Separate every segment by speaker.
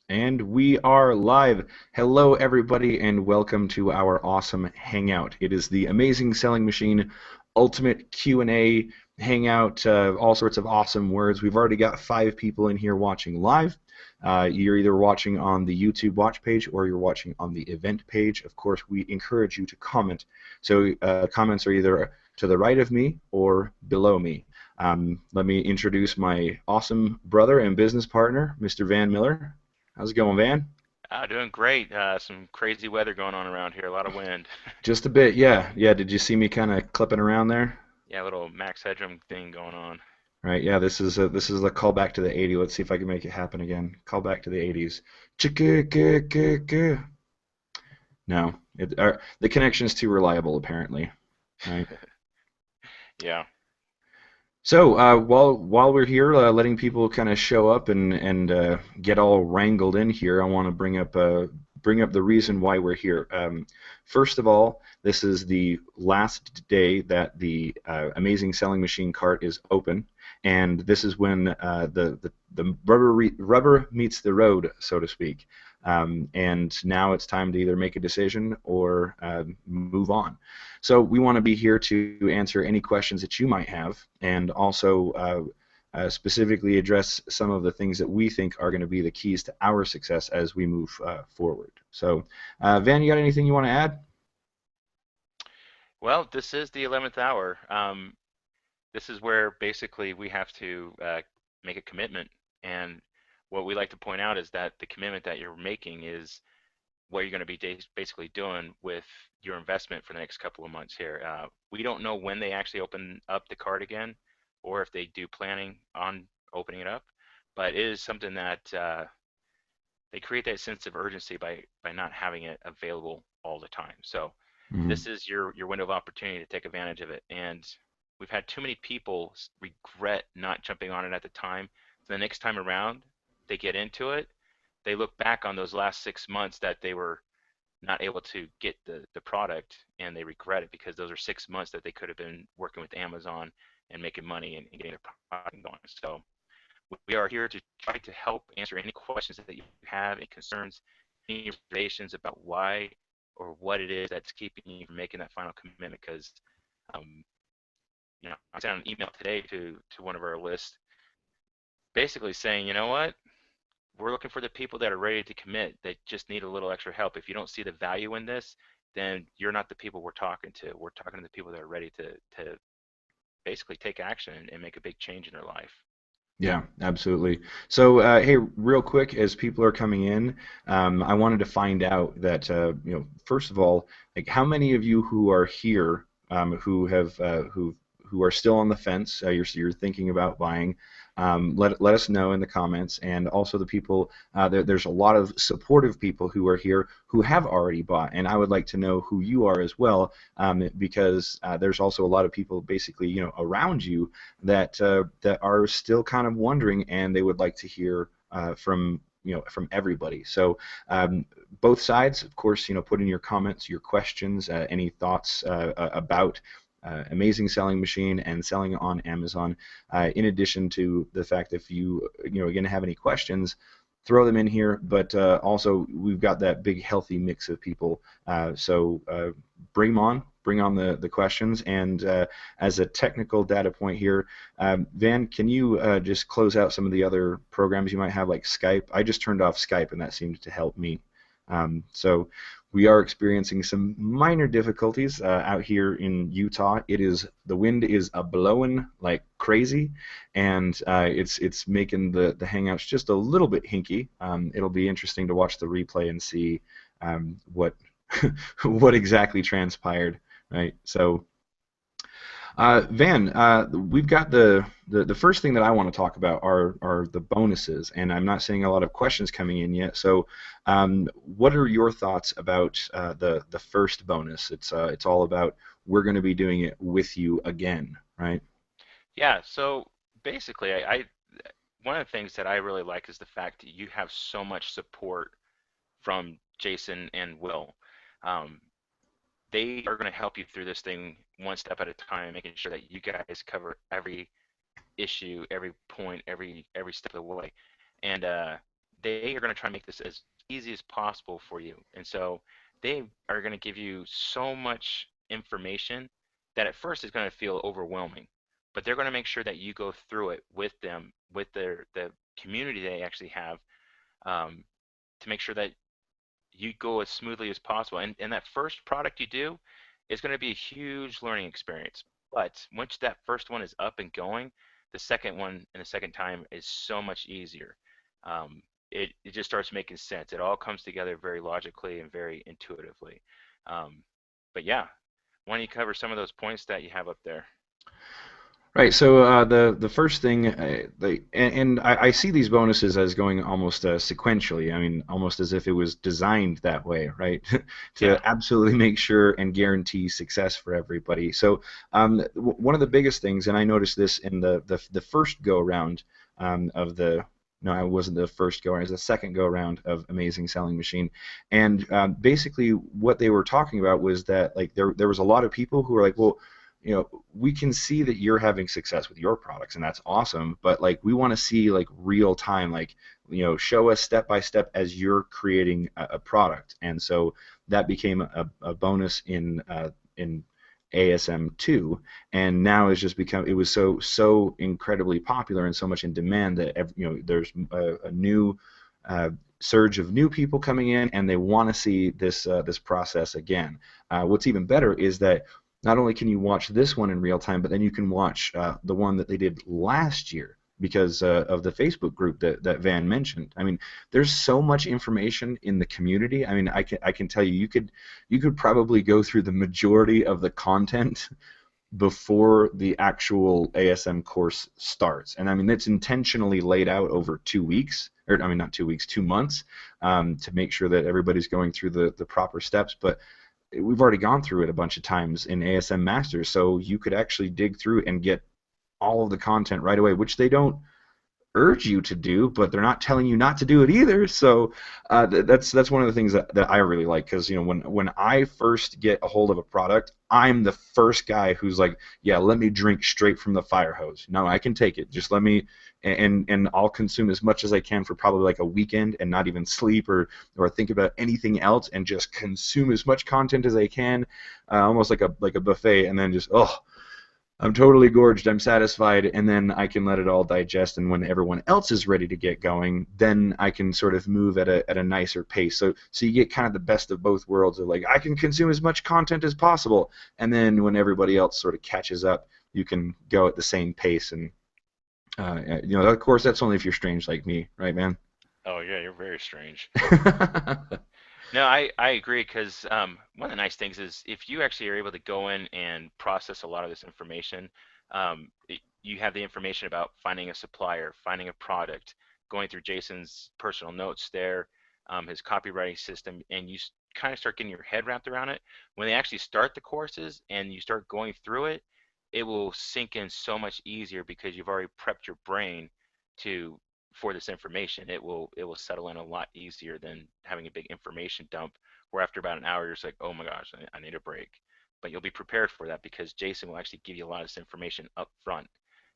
Speaker 1: And we are live. Hello, everybody, and welcome to our awesome Hangout. It is the Amazing Selling Machine Ultimate Q&A Hangout, all sorts of awesome words. We've already got 5 people in here watching live. You're either watching on the YouTube watch page or you're watching on the event page. Of course, we encourage you to comment. So comments are either to the right of me or below me. Let me introduce my awesome brother and business partner, Mr. Van Miller. How's it going, Van?
Speaker 2: Doing great. Some crazy weather going on around here. A lot of wind.
Speaker 1: Just a bit, yeah. Yeah, did you see me kind of clipping around there?
Speaker 2: Yeah, a little Max Headroom thing going on.
Speaker 1: Right, yeah, this is a callback to the 80s. Let's see if I can make it happen again. Call back to the 80s. Chicka. No, the connection's too reliable apparently, right?
Speaker 2: Yeah.
Speaker 1: So while we're here, letting people kind of show up and get all wrangled in here, I want to bring up the reason why we're here. First of all, this is the last day that the Amazing Selling Machine cart is open, and this is when the rubber meets the road, so to speak. And now it's time to either make a decision or move on. So we want to be here to answer any questions that you might have, and also specifically address some of the things that we think are going to be the keys to our success as we move forward. So, Van, you got anything you want to add?
Speaker 2: Well, this is the 11th hour. This is where basically we have to make a commitment. And what we like to point out is that the commitment that you're making is what you're going to be basically doing with your investment for the next couple of months here. We don't know when they actually open up the card again, or if they do planning on opening it up, but it is something that they create that sense of urgency by not having it available all the time. So
Speaker 1: Mhm.
Speaker 2: this is your window of opportunity to take advantage of it. And we've had too many people regret not jumping on it at the time. So the next time around, they get into it, they look back on those last 6 months that they were not able to get the product, and they regret it because those are 6 months that they could have been working with Amazon and making money and getting their product going. So we are here to try to help answer any questions that you have, any concerns, any reservations about why or what it is that's keeping you from making that final commitment. Because um, I sent an email today to one of our lists, basically saying, you know what, we're looking for the people that are ready to commit. They just need a little extra help. If you don't see the value in this, then you're not the people we're talking to. We're talking to the people that are ready to basically take action and make a big change in their life.
Speaker 1: Yeah, absolutely. So, hey, real quick, as people are coming in, I wanted to find out that, first of all, like how many of you who are here, who are still on the fence, you're thinking about buying, let us know in the comments, and also the people, there's a lot of supportive people who are here who have already bought, and I would like to know who you are as well, because there's also a lot of people basically, around you that are still kind of wondering, and they would like to hear from everybody. So both sides, of course, put in your comments, your questions, any thoughts about Amazing Selling Machine and selling on Amazon. In addition to the fact, if you again have any questions, throw them in here. But also, we've got that big, healthy mix of people. So bring on the questions. And as a technical data point here, Van, can you just close out some of the other programs you might have, like Skype? I just turned off Skype, and that seemed to help me. So we are experiencing some minor difficulties out here in Utah. The wind is a blowing like crazy, and it's making the hangouts just a little bit hinky. It'll be interesting to watch the replay and see what what exactly transpired, right? So Van, we've got the first thing that I want to talk about are the bonuses, and I'm not seeing a lot of questions coming in yet. So, what are your thoughts about the first bonus? It's all about we're going to be doing it with you again, right?
Speaker 2: Yeah, so basically, one of the things that I really like is the fact that you have so much support from Jason and Will. Um, they are going to help you through this thing one step at a time, making sure that you guys cover every issue, every point, every step of the way. And they are going to try and make this as easy as possible for you. And so they are going to give you so much information that at first is going to feel overwhelming, but they're going to make sure that you go through it with them, with the community they actually have, um, to make sure that you go as smoothly as possible. And that first product you do is going to be a huge learning experience. But once that first one is up and going, the second one and the second time is so much easier. It just starts making sense. It all comes together very logically and very intuitively. Um, but yeah, why don't you cover some of those points that you have up there?
Speaker 1: Right. So the first thing, and I see these bonuses as going almost sequentially. I mean, almost as if it was designed that way, right? To
Speaker 2: Yeah,
Speaker 1: absolutely make sure and guarantee success for everybody. So one of the biggest things, and I noticed this in the first go around of the. No, I wasn't the first go around. It was the second go around of Amazing Selling Machine, and basically what they were talking about was that like there was a lot of people who were like, well, we can see that you're having success with your products and that's awesome, but like we want to see like real time, like show us step by step as you're creating a product. And so that became a bonus in ASM2, and now it's just become, it was so incredibly popular and so much in demand that there's a new uh, surge of new people coming in, and they want to see this process again. What's even better is that not only can you watch this one in real time, but then you can watch the one that they did last year because of the Facebook group that Van mentioned. I mean, there's so much information in the community. I mean, I can tell you, you could probably go through the majority of the content before the actual ASM course starts. And I mean, it's intentionally laid out over 2 weeks, or I mean, not 2 weeks, 2 months, to make sure that everybody's going through the proper steps. But we've already gone through it a bunch of times in ASM Masters, so you could actually dig through and get all of the content right away, which they don't urge you to do, but they're not telling you not to do it either. So that's one of the things that I really like, because when I first get a hold of a product, I'm the first guy who's like, yeah, let me drink straight from the fire hose. No, I can take it. Just let me, and I'll consume as much as I can for probably like a weekend and not even sleep or think about anything else, and just consume as much content as I can, almost like a buffet, and then just I'm totally gorged, I'm satisfied, and then I can let it all digest. And when everyone else is ready to get going, then I can sort of move at a nicer pace. So you get kind of the best of both worlds of like, I can consume as much content as possible, and then when everybody else sort of catches up, you can go at the same pace. And of course, that's only if you're strange like me, right, man?
Speaker 2: Oh yeah, you're very strange. No, I agree because one of the nice things is if you actually are able to go in and process a lot of this information, you have the information about finding a supplier, finding a product, going through Jason's personal notes there, his copywriting system, and you kind of start getting your head wrapped around it. When they actually start the courses and you start going through it, it will sink in so much easier because you've already prepped your brain to for this information. It will settle in a lot easier than having a big information dump where after about an hour you're just like, oh my gosh, I need a break. But you'll be prepared for that because Jason will actually give you a lot of this information up front.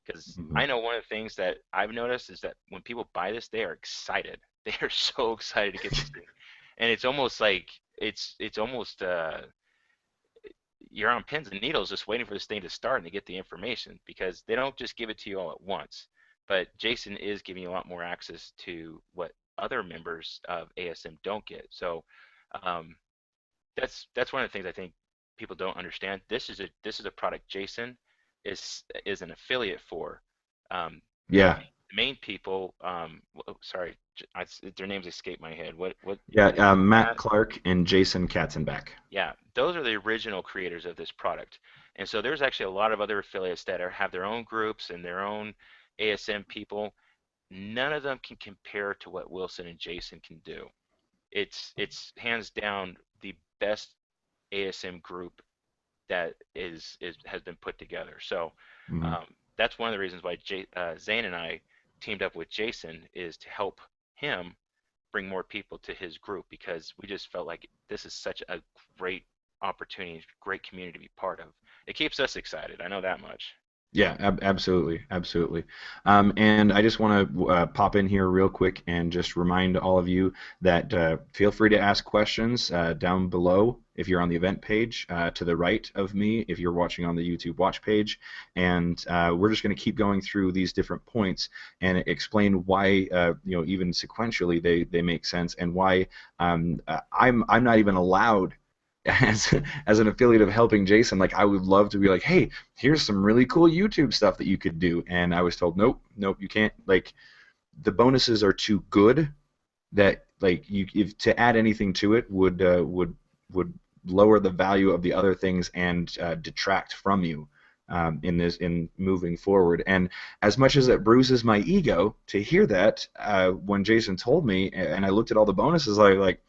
Speaker 2: Because
Speaker 1: Mhm.
Speaker 2: I know one of the things that I've noticed is that when people buy this, they are excited. They are so excited to get this thing, and it's almost like it's almost you're on pins and needles just waiting for this thing to start and to get the information because they don't just give it to you all at once. But Jason is giving you a lot more access to what other members of ASM don't get. So um, that's one of the things I think people don't understand. This is a product Jason is an affiliate for. The
Speaker 1: Yeah,
Speaker 2: main people, sorry, their names escape my head. What
Speaker 1: yeah.
Speaker 2: is it?
Speaker 1: Matt Clark and Jason Katzenbach.
Speaker 2: Yeah, those are the original creators of this product. And so there's actually a lot of other affiliates that have their own groups and their own ASM people. None of them can compare to what Wilson and Jason can do. It's hands down the best ASM group that is has been put together. So
Speaker 1: Mhm.
Speaker 2: that's one of the reasons why Zane and I teamed up with Jason is to help him bring more people to his group because we just felt like this is such a great opportunity, great community to be part of. It keeps us excited. I know that much.
Speaker 1: Yeah, absolutely, absolutely. And I just want to pop in here real quick and just remind all of you that feel free to ask questions down below if you're on the event page to the right of me if you're watching on the YouTube watch page. And we're just going to keep going through these different points and explain why, even sequentially they make sense and why I'm not even allowed as as an affiliate of helping Jason. Like I would love to be like, hey, here's some really cool YouTube stuff that you could do. And I was told, nope, nope, you can't. Like the bonuses are too good that like you if to add anything to it would lower the value of the other things and detract from you in moving forward. And as much as it bruises my ego to hear that, when Jason told me and I looked at all the bonuses, I like,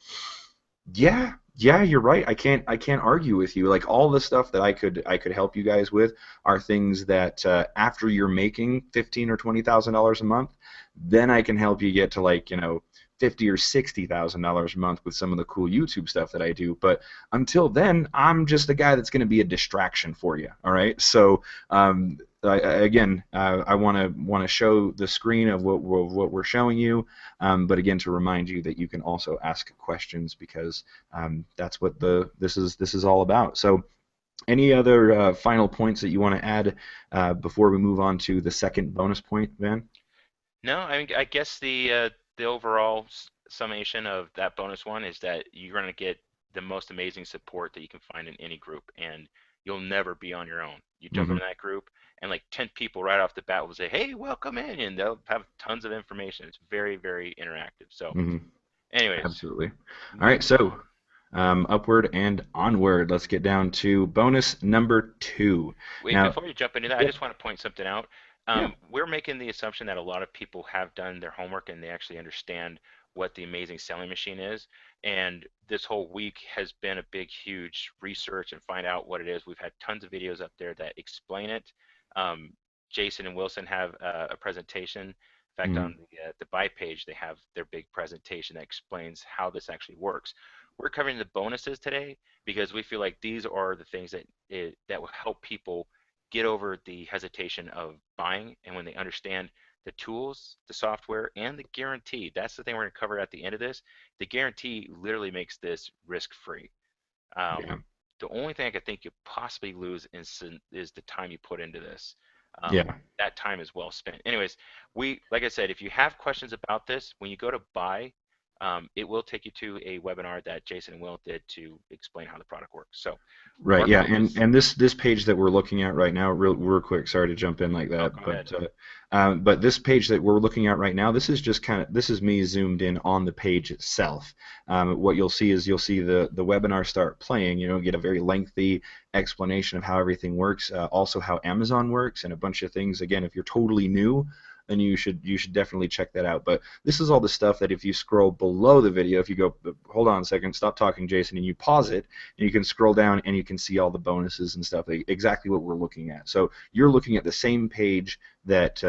Speaker 1: yeah, yeah, you're right. I can't argue with you. Like all the stuff that I could help you guys with are things that after you're making 15 or $20,000 a month, then I can help you get to like, 50 or $60,000 a month with some of the cool YouTube stuff that I do. But until then, I'm just the guy that's going to be a distraction for you. All right. So again, I want to show the screen of what we're showing you, but again, to remind you that you can also ask questions because that's what this is all about. So, any other final points that you want to add before we move on to the second bonus point, Van?
Speaker 2: No, I mean, I guess the overall summation of that bonus one is that you're going to get the most amazing support that you can find in any group, and you'll never be on your own. You jump
Speaker 1: Mm-hmm.
Speaker 2: into that group, and like 10 people right off the bat will say, "Hey, welcome in," and they'll have tons of information. It's very, very interactive. So,
Speaker 1: Mm-hmm.
Speaker 2: anyways,
Speaker 1: Absolutely. All right,
Speaker 2: moving
Speaker 1: so
Speaker 2: on.
Speaker 1: upward and onward. Let's get down to bonus number two.
Speaker 2: Wait,
Speaker 1: Now,
Speaker 2: before you jump into that, I
Speaker 1: yep,
Speaker 2: just want to point something out.
Speaker 1: yeah,
Speaker 2: We're making the assumption that a lot of people have done their homework and they actually understand what the amazing selling machine is. And this whole week has been a big, huge research and find out what it is. We've had tons of videos up there that explain it. Um, Jason and Wilson have a presentation. In fact,
Speaker 1: mm,
Speaker 2: on the buy page, they have their big presentation that explains how this actually works. We're covering the bonuses today because we feel like these are the things that will help people get over the hesitation of buying, and when they understand the tools, the software, and the guarantee. That's the thing we're going to cover at the end of this. The guarantee literally makes this risk-free.
Speaker 1: yeah,
Speaker 2: The only thing I could think you possibly lose is the time you put into this.
Speaker 1: yeah.
Speaker 2: That time is well spent. Anyways, like I said, if you have questions about this, when you go to buy, it will take you to a webinar that Jason and Will did to explain how the product works. So
Speaker 1: Right,
Speaker 2: our
Speaker 1: yeah, and
Speaker 2: focus.
Speaker 1: and this page that we're looking at right now, real quick, sorry to jump in like
Speaker 2: Oh,
Speaker 1: that,
Speaker 2: go
Speaker 1: but
Speaker 2: ahead.
Speaker 1: this page that we're looking at right now, this is me zoomed in on the page itself. What you'll see is you'll see the webinar start playing. Get a very lengthy explanation of how everything works, also how Amazon works, and a bunch of things. Again, if you're totally new, then you should definitely check that out. But this is all the stuff that if you scroll below the video, if you go, hold on a second, stop talking, Jason, and you pause it and you can scroll down and you can see all the bonuses and stuff, exactly what we're looking at. So you're looking at the same page that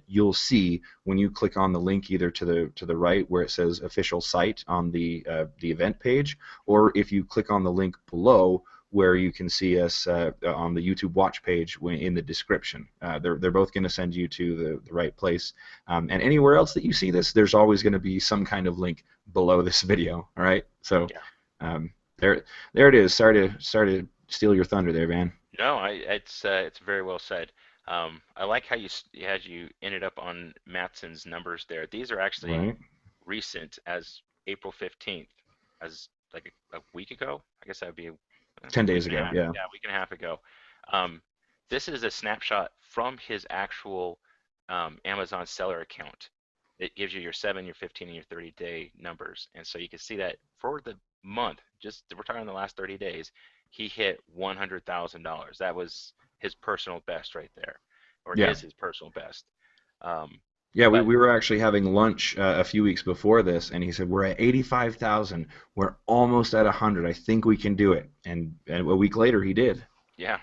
Speaker 1: you'll see when you click on the link either to the right where it says official site on the event page, or if you click on the link below where you can see us on the YouTube watch page in the description. They're both going to send you to the right place. And anywhere else that you see this, there's always going to be some kind of link below this video. All right. So
Speaker 2: Yeah.
Speaker 1: um, there it is. Sorry to steal your thunder there, Van.
Speaker 2: No, it's very well said. I like how you ended up on Matson's numbers there. These are actually
Speaker 1: Right.
Speaker 2: recent as April 15th, as like a week ago. I guess that would be a
Speaker 1: 10 days
Speaker 2: week and a
Speaker 1: ago.
Speaker 2: half.
Speaker 1: Yeah.
Speaker 2: Yeah, a week and a half ago. Um, this is a snapshot from his actual Amazon seller account. It gives you your 7, your 15, and your 30-day numbers. And so you can see that for the month, just we're talking the last 30 days, he hit $100,000. That was his personal best right there, or
Speaker 1: Yeah.
Speaker 2: is his personal best. Um,
Speaker 1: Yeah, we,
Speaker 2: but
Speaker 1: we were actually having lunch a few weeks before this, and he said, "We're at 85,000. We're almost at 100. I think we can do it." And a week later, he did.
Speaker 2: yeah,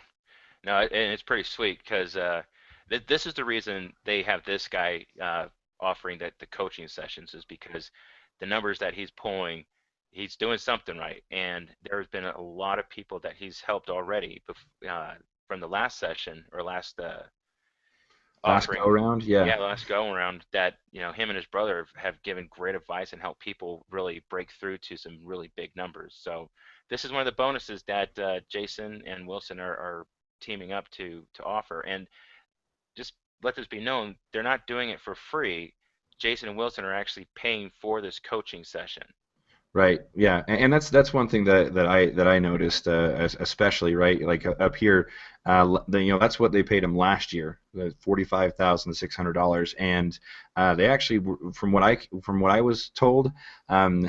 Speaker 2: no, and it's pretty sweet because this is the reason they have this guy offering the coaching sessions is because the numbers that he's pulling, he's doing something right. And there's been a lot of people that he's helped already from the last session or last
Speaker 1: Last go
Speaker 2: offering,
Speaker 1: around, yeah.
Speaker 2: yeah, last go around that, him and his brother have given great advice and helped people really break through to some really big numbers. So this is one of the bonuses that Jason and Wilson are teaming up to offer. And just let this be known, they're not doing it for free. Jason and Wilson are actually paying for this coaching session.
Speaker 1: Right. Yeah. And that's one thing that I noticed, especially right, like up here, that's what they paid him last year, the $45,600, and they actually, from what I was told, um,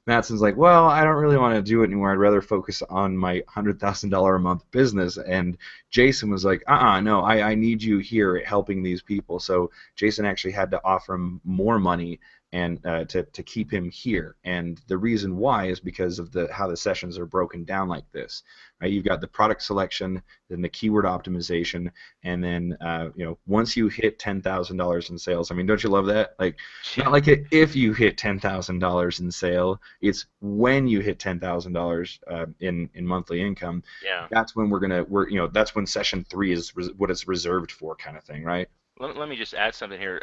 Speaker 1: Matson's like, well, I don't really want to do it anymore. I'd rather focus on my $100,000 a month business. And Jason was like, no, I need you here helping these people. So Jason actually had to offer him more money and to keep him here. And the reason why is because of how the sessions are broken down like this. Right? You've got the product selection, then the keyword optimization, and then once you hit $10,000 in sales, I mean, don't you love that? Like, not
Speaker 2: Yeah,
Speaker 1: like if you hit $10,000 in sale, it's when you hit $10,000 in monthly income.
Speaker 2: yeah.
Speaker 1: That's when that's when session three is what it's reserved for, kind of thing, right?
Speaker 2: Let me just add something here.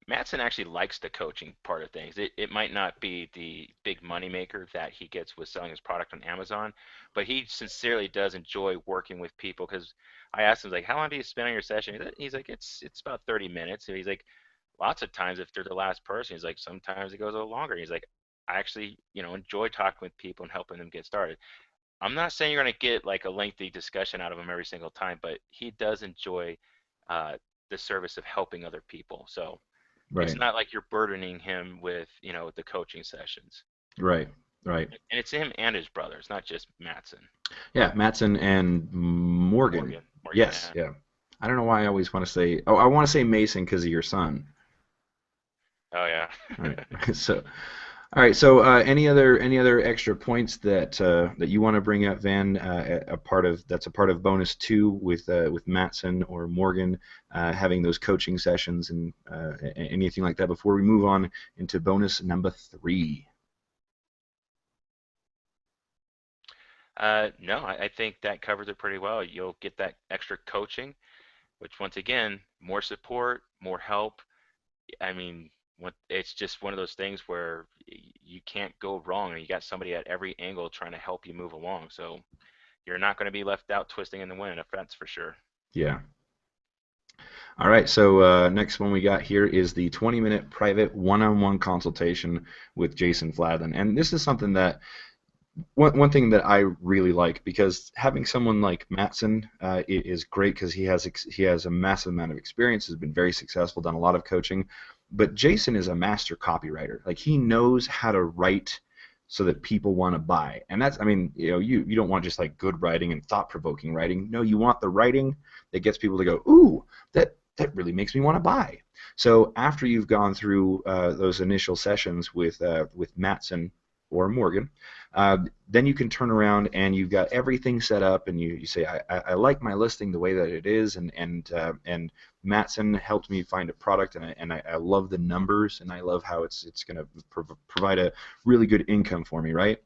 Speaker 2: Matson actually likes the coaching part of things. It might not be the big money maker that he gets with selling his product on Amazon, but he sincerely does enjoy working with people. Because I asked him, like, how long do you spend on your session? He's like, it's about 30 minutes. And he's like, lots of times if they're the last person, he's like, sometimes it goes a little longer. He's like, I actually, enjoy talking with people and helping them get started. I'm not saying you're going to get like a lengthy discussion out of him every single time, but he does enjoy uh, the service of helping other people. So it's
Speaker 1: Right.
Speaker 2: not like you're burdening him with, the coaching sessions.
Speaker 1: Right. Right.
Speaker 2: And it's him and his brother. It's not just Matson.
Speaker 1: Yeah, Matson and Morgan.
Speaker 2: Morgan,
Speaker 1: Yes,
Speaker 2: yeah.
Speaker 1: yeah. I don't know why I always want to say. Oh, I want to say Mason because of your son.
Speaker 2: Oh yeah.
Speaker 1: All right. So, all right. So, any other extra points that you want to bring up, Van? A part of bonus two with Matson or Morgan having those coaching sessions and anything like that before we move on into bonus number three.
Speaker 2: No, I think that covers it pretty well. You'll get that extra coaching, which once again, more support, more help. I mean, it's just one of those things where you can't go wrong, and you got somebody at every angle trying to help you move along. So you're not going to be left out twisting in the wind, if that's for sure.
Speaker 1: Yeah. All right, so next one we got here is the 20-minute private one-on-one consultation with Jason Fladlin. And this is something that one thing that I really like, because having someone like Matson is great because he has a massive amount of experience, has been very successful, done a lot of coaching. But Jason is a master copywriter. Like, he knows how to write so that people want to buy. And that's, I mean, you don't want just like good writing and thought-provoking writing. No, you want the writing that gets people to go, ooh, that really makes me want to buy. So after you've gone through those initial sessions with Matson or Morgan, then you can turn around and you've got everything set up, and you say, I like my listing the way that it is, and Matson helped me find a product, and I love the numbers, and I love how it's going to provide a really good income for me, right?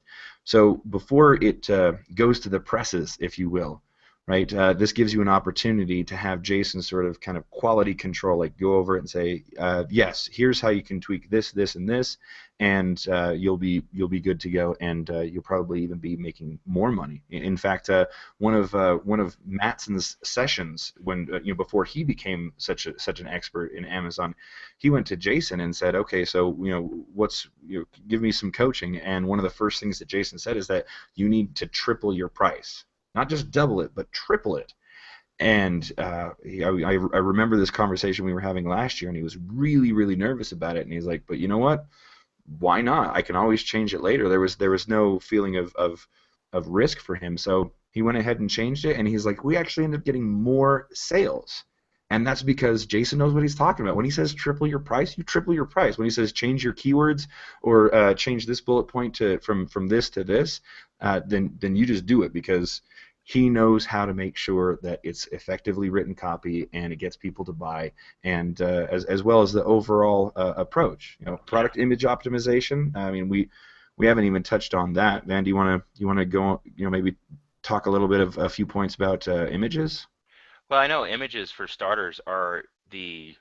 Speaker 1: So before it goes to the presses, if you will, right? This gives you an opportunity to have Jason sort of kind of quality control, like go over it and say, yes, here's how you can tweak this, this, and this, and you'll be good to go, and you'll probably even be making more money. In fact, one of Matson's sessions, when before he became such an expert in Amazon, he went to Jason and said, okay, so give me some coaching, and one of the first things that Jason said is that you need to triple your price. Not just double it, but triple it. And I remember this conversation we were having last year, and he was really, really nervous about it. And he's like, but you know what? Why not? I can always change it later. There was no feeling of risk for him. So he went ahead and changed it, and he's like, we actually ended up getting more sales. And that's because Jason knows what he's talking about. When he says triple your price, you triple your price. When he says change your keywords or change this bullet point from this to this, then you just do it, because he knows how to make sure that it's effectively written copy and it gets people to buy, and as well as the overall approach.
Speaker 2: Yeah.
Speaker 1: Product image optimization. I mean, we haven't even touched on that. Van, do you want to go? Maybe talk a little bit of a few points about images.
Speaker 2: Well, I know images for starters are the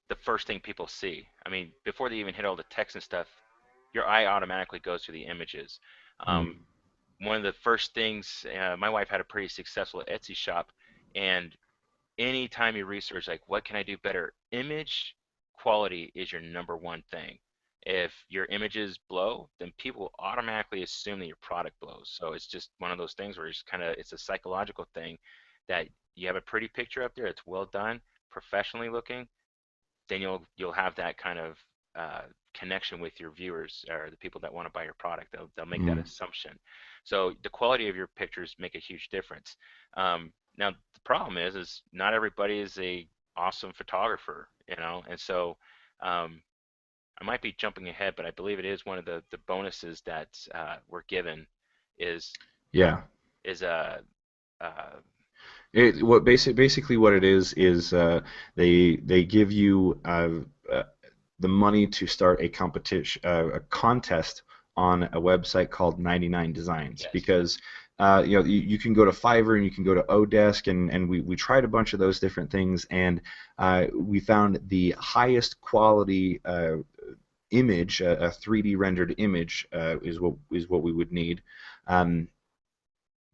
Speaker 2: the first thing people see. I mean, before they even hit all the text and stuff, your eye automatically goes to the images. Um,
Speaker 1: Mm.
Speaker 2: one of the first things, my wife had a pretty successful Etsy shop, and anytime you research like what can I do better, image quality is your number one thing. If your images blow, then people automatically assume that your product blows. So it's just one of those things where it's kind of it's a psychological thing that you have a pretty picture up there, it's well done, professionally looking, then you'll have that kind of uh, connection with your viewers or the people that want to buy your product. They'll make that
Speaker 1: Mm.
Speaker 2: assumption. So the quality of your pictures make a huge difference. Now the problem is not everybody is a awesome photographer, you know, and so um, I might be jumping ahead, but I believe it is one of the bonuses that we're given is
Speaker 1: Yeah.
Speaker 2: is a uh,
Speaker 1: Basically what it is they give you uh, the money to start a competition a contest on a website called 99 Designs
Speaker 2: yes.
Speaker 1: because you can go to Fiverr and you can go to Odesk and we tried a bunch of those different things and we found the highest quality image, a 3D rendered image is what we would need. Um,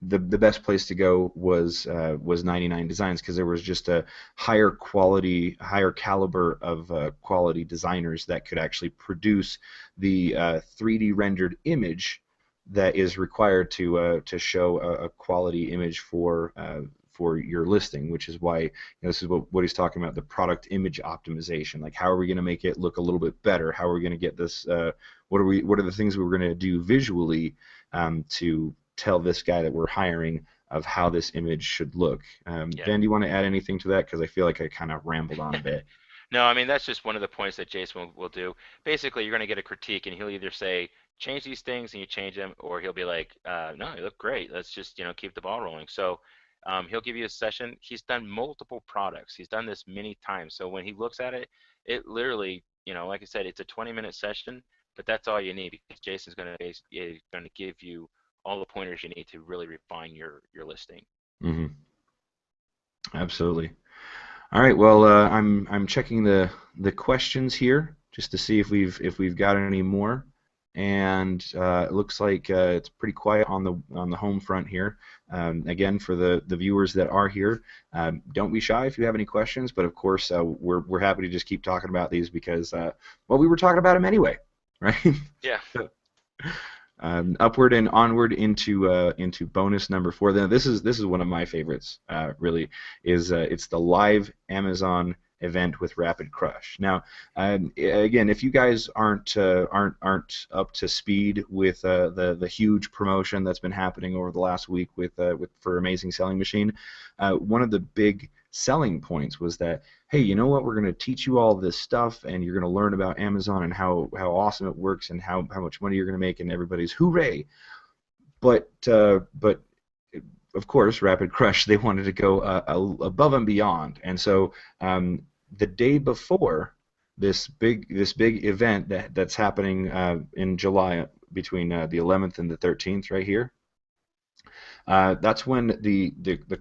Speaker 1: the best place to go was 99 Designs because there was just a higher quality, higher caliber of quality designers that could actually produce the 3D rendered image that is required to show a quality image for your listing, which is why this is what he's talking about, the product image optimization. Like how are we going to make it look a little bit better? How are we going to get this? What are the things we're going to do visually to tell this guy that we're hiring of how this image should look.
Speaker 2: Yeah.
Speaker 1: Van, do you want to add anything to that? Because I feel like I kind of rambled on a bit.
Speaker 2: No, I mean that's just one of the points that Jason will do. Basically, you're going to get a critique, and he'll either say change these things, and you change them, or he'll be like, no, you look great. Let's just keep the ball rolling. So he'll give you a session. He's done multiple products. He's done this many times. So when he looks at it, it literally, like I said, it's a 20-minute session, but that's all you need because Jason's going to give you all the pointers you need to really refine your listing.
Speaker 1: Hmm. Absolutely. All right. Well, I'm checking the questions here just to see if we've got any more, and it looks like it's pretty quiet on the home front here. Again, for the viewers that are here, don't be shy if you have any questions. But of course, we're happy to just keep talking about these because well, we were talking about them anyway, right?
Speaker 2: Yeah.
Speaker 1: Upward and onward into bonus number 4. Then this is one of my favorites. Really, is it's the live Amazon event with Rapid Crush. Now, again, if you guys aren't up to speed with the huge promotion that's been happening over the last week with for Amazing Selling Machine, one of the big selling points was that hey, you know what? We're going to teach you all this stuff, and you're going to learn about Amazon and how awesome it works and how much money you're going to make, and everybody's hooray. But of course, Rapid Crush they wanted to go above and beyond, and so the day before this big event that's happening in July between the 11th and the 13th, right here. That's when the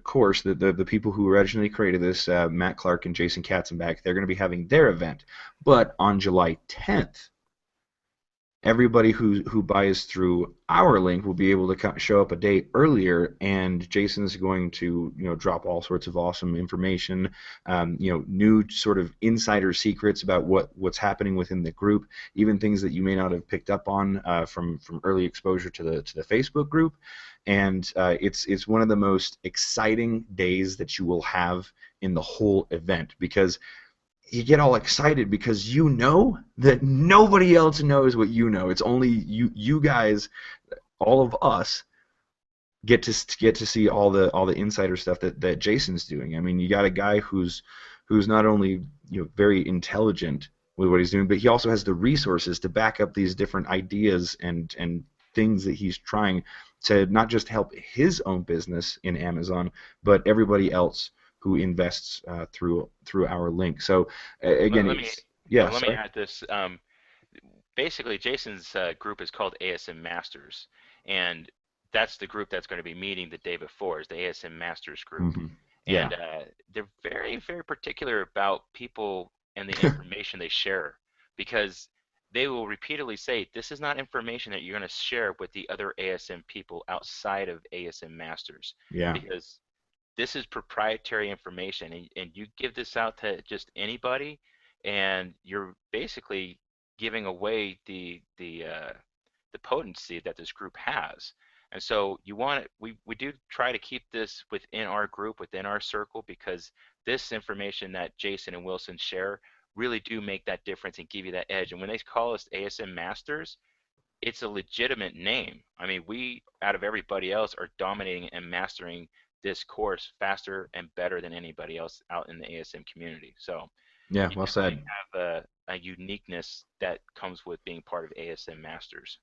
Speaker 1: course, the people who originally created this, Matt Clark and Jason Katzenbach, they're going to be having their event. But on July 10th, everybody who buys through our link will be able to show up a day earlier, and Jason's going to drop all sorts of awesome information, new sort of insider secrets about what's happening within the group, even things that you may not have picked up on from early exposure to the Facebook group. And it's one of the most exciting days that you will have in the whole event because you get all excited because you know that nobody else knows what you know. It's only you guys, all of us get to see all the insider stuff that Jason's doing. I mean, you got a guy who's not only very intelligent with what he's doing, but he also has the resources to back up these different ideas and things that he's trying to not just help his own business in Amazon, but everybody else who invests through our link. So
Speaker 2: Let,
Speaker 1: again,
Speaker 2: let me
Speaker 1: it's yeah,
Speaker 2: let me
Speaker 1: sorry.
Speaker 2: add this. Basically, Jason's group is called ASM Masters, and that's the group that's going to be meeting the day before is the ASM Masters group.
Speaker 1: Hmm. Yeah.
Speaker 2: and they're very, very particular about people and the information they share, because they will repeatedly say, this is not information that you're going to share with the other ASM people outside of ASM Masters,
Speaker 1: Yeah.
Speaker 2: because this is proprietary information, and you give this out to just anybody, and you're basically giving away the potency that this group has. And so we do try to keep this within our group, within our circle, because this information that Jason and Wilson share really do make that difference and give you that edge. And when they call us ASM Masters, it's a legitimate name. I mean, we, out of everybody else, are dominating and mastering this course faster and better than anybody else out in the ASM community. So
Speaker 1: Yeah.
Speaker 2: you
Speaker 1: Well
Speaker 2: definitely
Speaker 1: said.
Speaker 2: have a uniqueness that comes with being part of ASM Masters.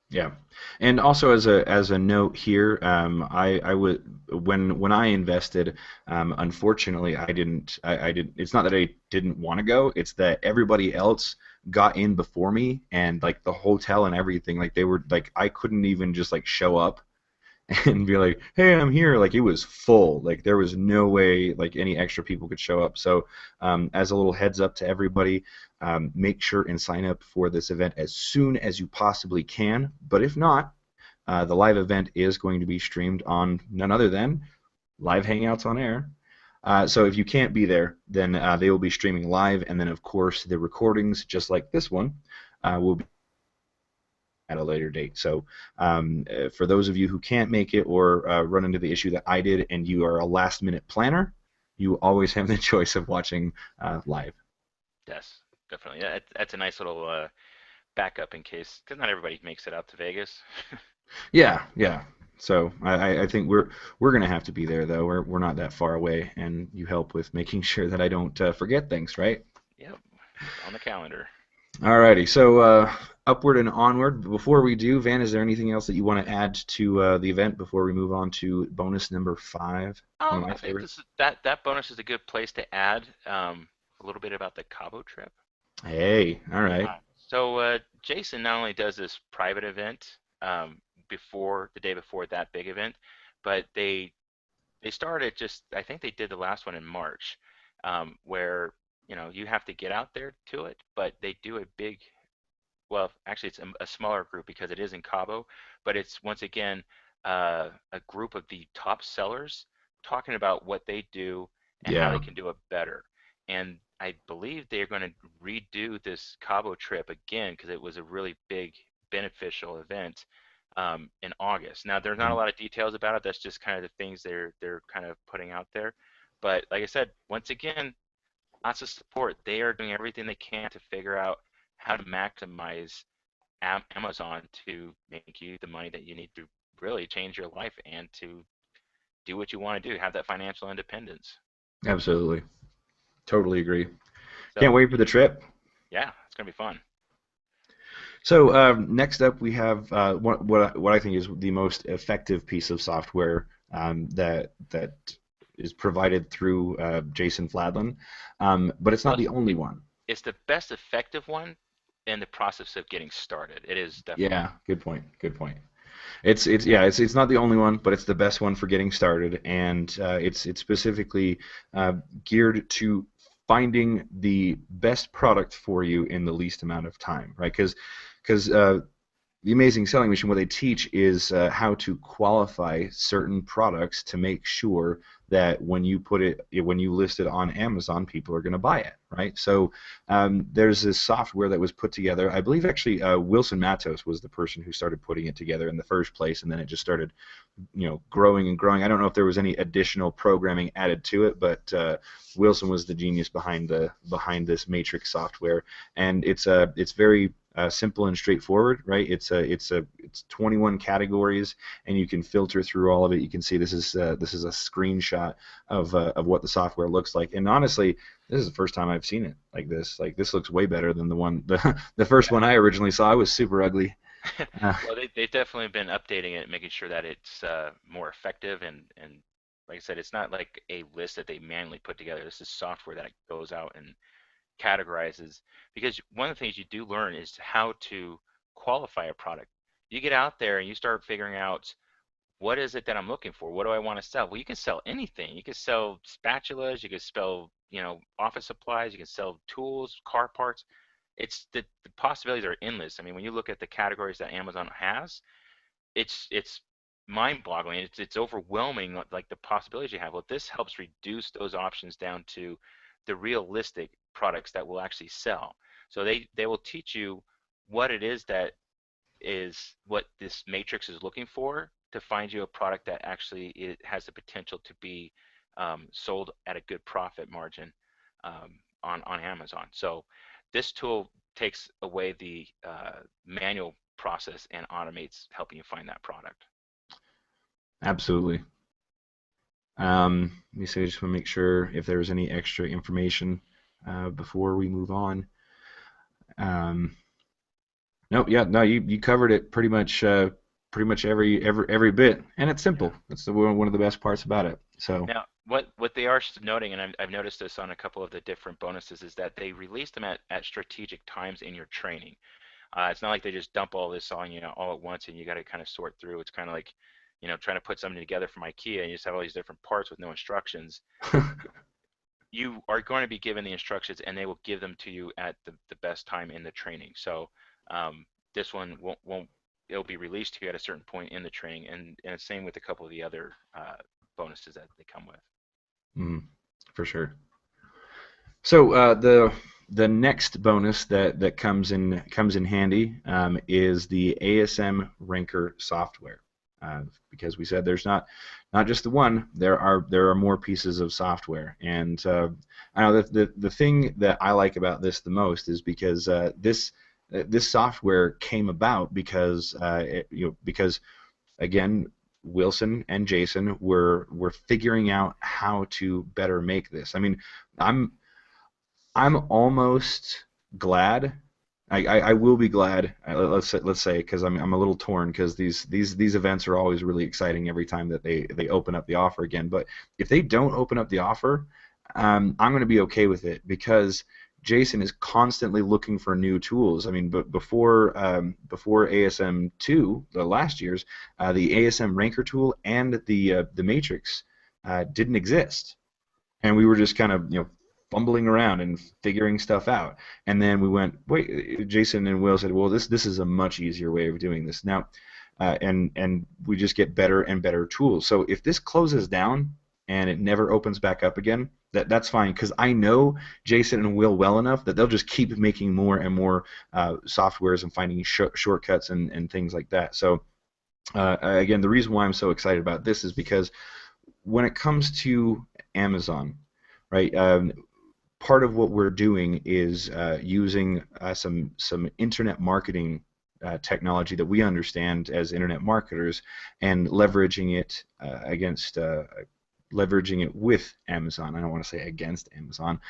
Speaker 1: Yeah, and also as a note here, I would when I invested, unfortunately I didn't. It's not that I didn't want to go. It's that everybody else got in before me, and like the hotel and everything, like they were like I couldn't even just like show up and be like, "Hey, I'm here." Like it was full. Like there was no way like any extra people could show up. So, as a little heads up to everybody, make sure and sign up for this event as soon as you possibly can. But if not, the live event is going to be streamed on none other than Live Hangouts on Air. So if you can't be there, then they will be streaming live, and then of course the recordings, just like this one, will be at a later date. So for those of you who can't make it or run into the issue that I did and you are a last minute planner, you always have the choice of watching live.
Speaker 2: Yes, definitely. Yeah, that's a nice little backup in case, because not everybody makes it out to Vegas.
Speaker 1: Yeah, yeah. So I think we're gonna have to be there though. We're not that far away, and you help with making sure that I don't forget things, right?
Speaker 2: Yep, on the calendar.
Speaker 1: Alrighty. So upward and onward. Before we do, Van, is there anything else that you want to add to the event before we move on to bonus number 5? One of my
Speaker 2: I think
Speaker 1: favorites.
Speaker 2: that bonus is a good place to add a little bit about the Cabo Trip.
Speaker 1: Hey, all right.
Speaker 2: So Jason not only does this private event before the day before that big event, but they started just, I think they did the last one in March, where you have to get out there to it, but they do a big, well, actually it's a smaller group because it is in Cabo, but it's once again a group of the top sellers talking about what they do and how they
Speaker 1: Yeah.
Speaker 2: can do it better. And I believe they're going to redo this Cabo trip again because it was a really big beneficial event in August. Now there's not a
Speaker 1: Mhm.
Speaker 2: lot of details about it. That's just kind of the things they're kind of putting out there. But like I said, once again, lots of support. They are doing everything they can to figure out how to maximize Amazon to make you the money that you need to really change your life and to do what you want to do, have that financial independence.
Speaker 1: Absolutely. Totally agree. Can't
Speaker 2: So,
Speaker 1: wait for the trip.
Speaker 2: yeah, it's going to be fun.
Speaker 1: So next up, we have what I think is the most effective piece of software that is provided through Jason Fladlin, but it's not
Speaker 2: Well,
Speaker 1: the only one.
Speaker 2: it's the best effective one in the process of getting started. It is definitely.
Speaker 1: Yeah, good point. Good point. It's not the only one, but it's the best one for getting started, and it's specifically uh, geared to finding the best product for you in the least amount of time, right? Because the Amazing Selling Machine, what they teach is how to qualify certain products to make sure that when you list it on Amazon, people are going to buy it, right? So there's this software that was put together. I believe actually Wilson Matos was the person who started putting it together in the first place, and then it just started, growing and growing. I don't know if there was any additional programming added to it, but Wilson was the genius behind this matrix software, and it's very simple and straightforward, right? It's 21 categories, and you can filter through all of it. You can see this is a screenshot of what the software looks like. And honestly, this is the first time I've seen it like this. Like this looks way better than the first one I originally saw. It was super ugly. Uh,
Speaker 2: Well, they've definitely been updating it, making sure that it's more effective, and like I said, it's not like a list that they manually put together. This is software that goes out and categorizes, because one of the things you do learn is how to qualify a product. You get out there and you start figuring out what is it that I'm looking for? What do I want to sell? Well, you can sell anything. You can sell spatulas, you can sell, office supplies, you can sell tools, car parts. The possibilities are endless. I mean, when you look at the categories that Amazon has, it's mind-boggling. It's overwhelming, like the possibilities you have. Well, this helps reduce those options down to the realistic products that will actually sell. So they will teach you what it is what this matrix is looking for to find you a product that actually it has the potential to be sold at a good profit margin on Amazon. So this tool takes away the manual process and automates helping you find that product.
Speaker 1: Absolutely. Let me see. I just want to make sure if there was any extra information before we move on. Um, Nope, yeah, no, you covered it pretty much every bit, and it's
Speaker 2: Yeah.
Speaker 1: simple. That's one of the best parts about it. So,
Speaker 2: Now, what they are noting, and I've noticed this on a couple of the different bonuses, is that they release them at strategic times in your training. It's not like they just dump all this on you all at once and you got to kind of sort through. It's kind of like, trying to put something together from IKEA and you just have all these different parts with no instructions. You are going to be given the instructions and they will give them to you at the best time in the training. So um, this one won't it'll be released to you at a certain point in the training, and same with a couple of the other bonuses that they come with.
Speaker 1: mm, for sure. So the next bonus that comes in handy is the ASM Ranker software. Because we said there's not just the one, there are more pieces of software, and I know the thing that I like about this the most is because this software came about because because again, Wilson and Jason were figuring out how to better make this. I mean, I'm I'm almost glad. I will be glad. Let's say because I'm a little torn because these events are always really exciting every time that they open up the offer again. But if they don't open up the offer, I'm going to be okay with it because Jason is constantly looking for new tools. I mean, but before ASM2, the last year's, the ASM Ranker tool and the Matrix didn't exist, and we were just kind of fumbling around and figuring stuff out. And then we went, wait, Jason and Will said, well, this is a much easier way of doing this now, and we just get better and better tools. So if this closes down and it never opens back up again, that's fine because I know Jason and Will well enough that they'll just keep making more and more softwares and finding shortcuts and things like that. So again, the reason why I'm so excited about this is because when it comes to Amazon, right? Part of what we're doing is using some internet marketing technology that we understand as internet marketers and leveraging it against leveraging it with Amazon. I don't want to say against Amazon.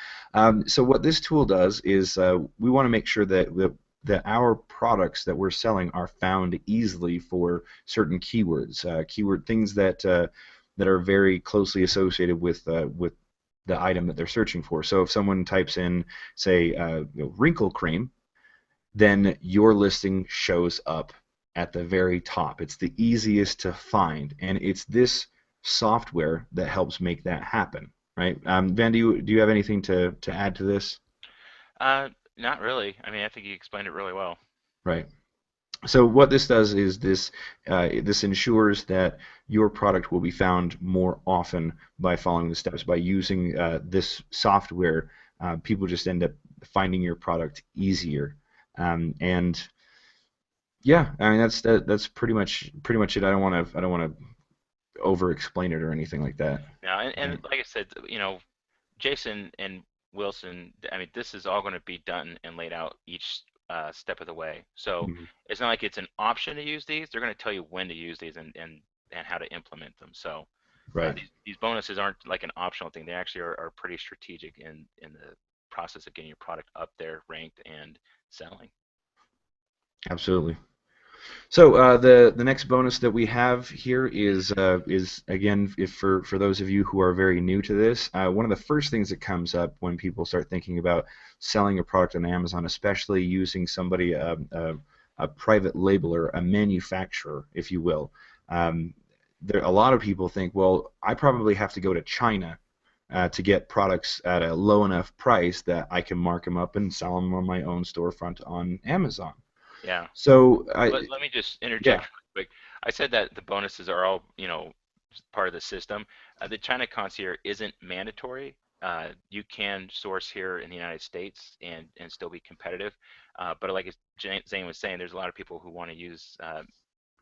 Speaker 1: So what this tool does is we want to make sure that our products that we're selling are found easily for certain keywords, keyword things that are very closely associated with the item that they're searching for. So if someone types in, say, wrinkle cream, then your listing shows up at the very top. It's the easiest to find, and it's this software that helps make that happen, right? Van, do you have anything to add to this?
Speaker 2: Uh, Not really. I mean, I think you explained it really well.
Speaker 1: Right. So what this does is this ensures that your product will be found more often by following the steps. By using this software, people just end up finding your product easier. And yeah, I mean that's pretty much it. I don't want to over explain it or anything like that.
Speaker 2: Now, and
Speaker 1: Right.
Speaker 2: like I said, Jason and Wilson, I mean, this is all going to be done and laid out each step of the way. So
Speaker 1: Mhm.
Speaker 2: it's not like it's an option to use these. They're going to tell you when to use these and how to implement them. So
Speaker 1: Right.
Speaker 2: these bonuses aren't like an optional thing. They actually are pretty strategic in the process of getting your product up there, ranked, and selling.
Speaker 1: Absolutely. So the next bonus that we have here is again, if for those of you who are very new to this, one of the first things that comes up when people start thinking about selling a product on Amazon, especially using somebody a private labeler, a manufacturer, if you will. Um, a lot of people think, well, I probably have to go to China to get products at a low enough price that I can mark them up and sell them on my own storefront on Amazon.
Speaker 2: Yeah.
Speaker 1: So
Speaker 2: Let me just interject
Speaker 1: yeah,
Speaker 2: real quick. I said that the bonuses are all, part of the system. The China concierge isn't mandatory. You can source here in the United States and still be competitive. But like Zane was saying, there's a lot of people who want to use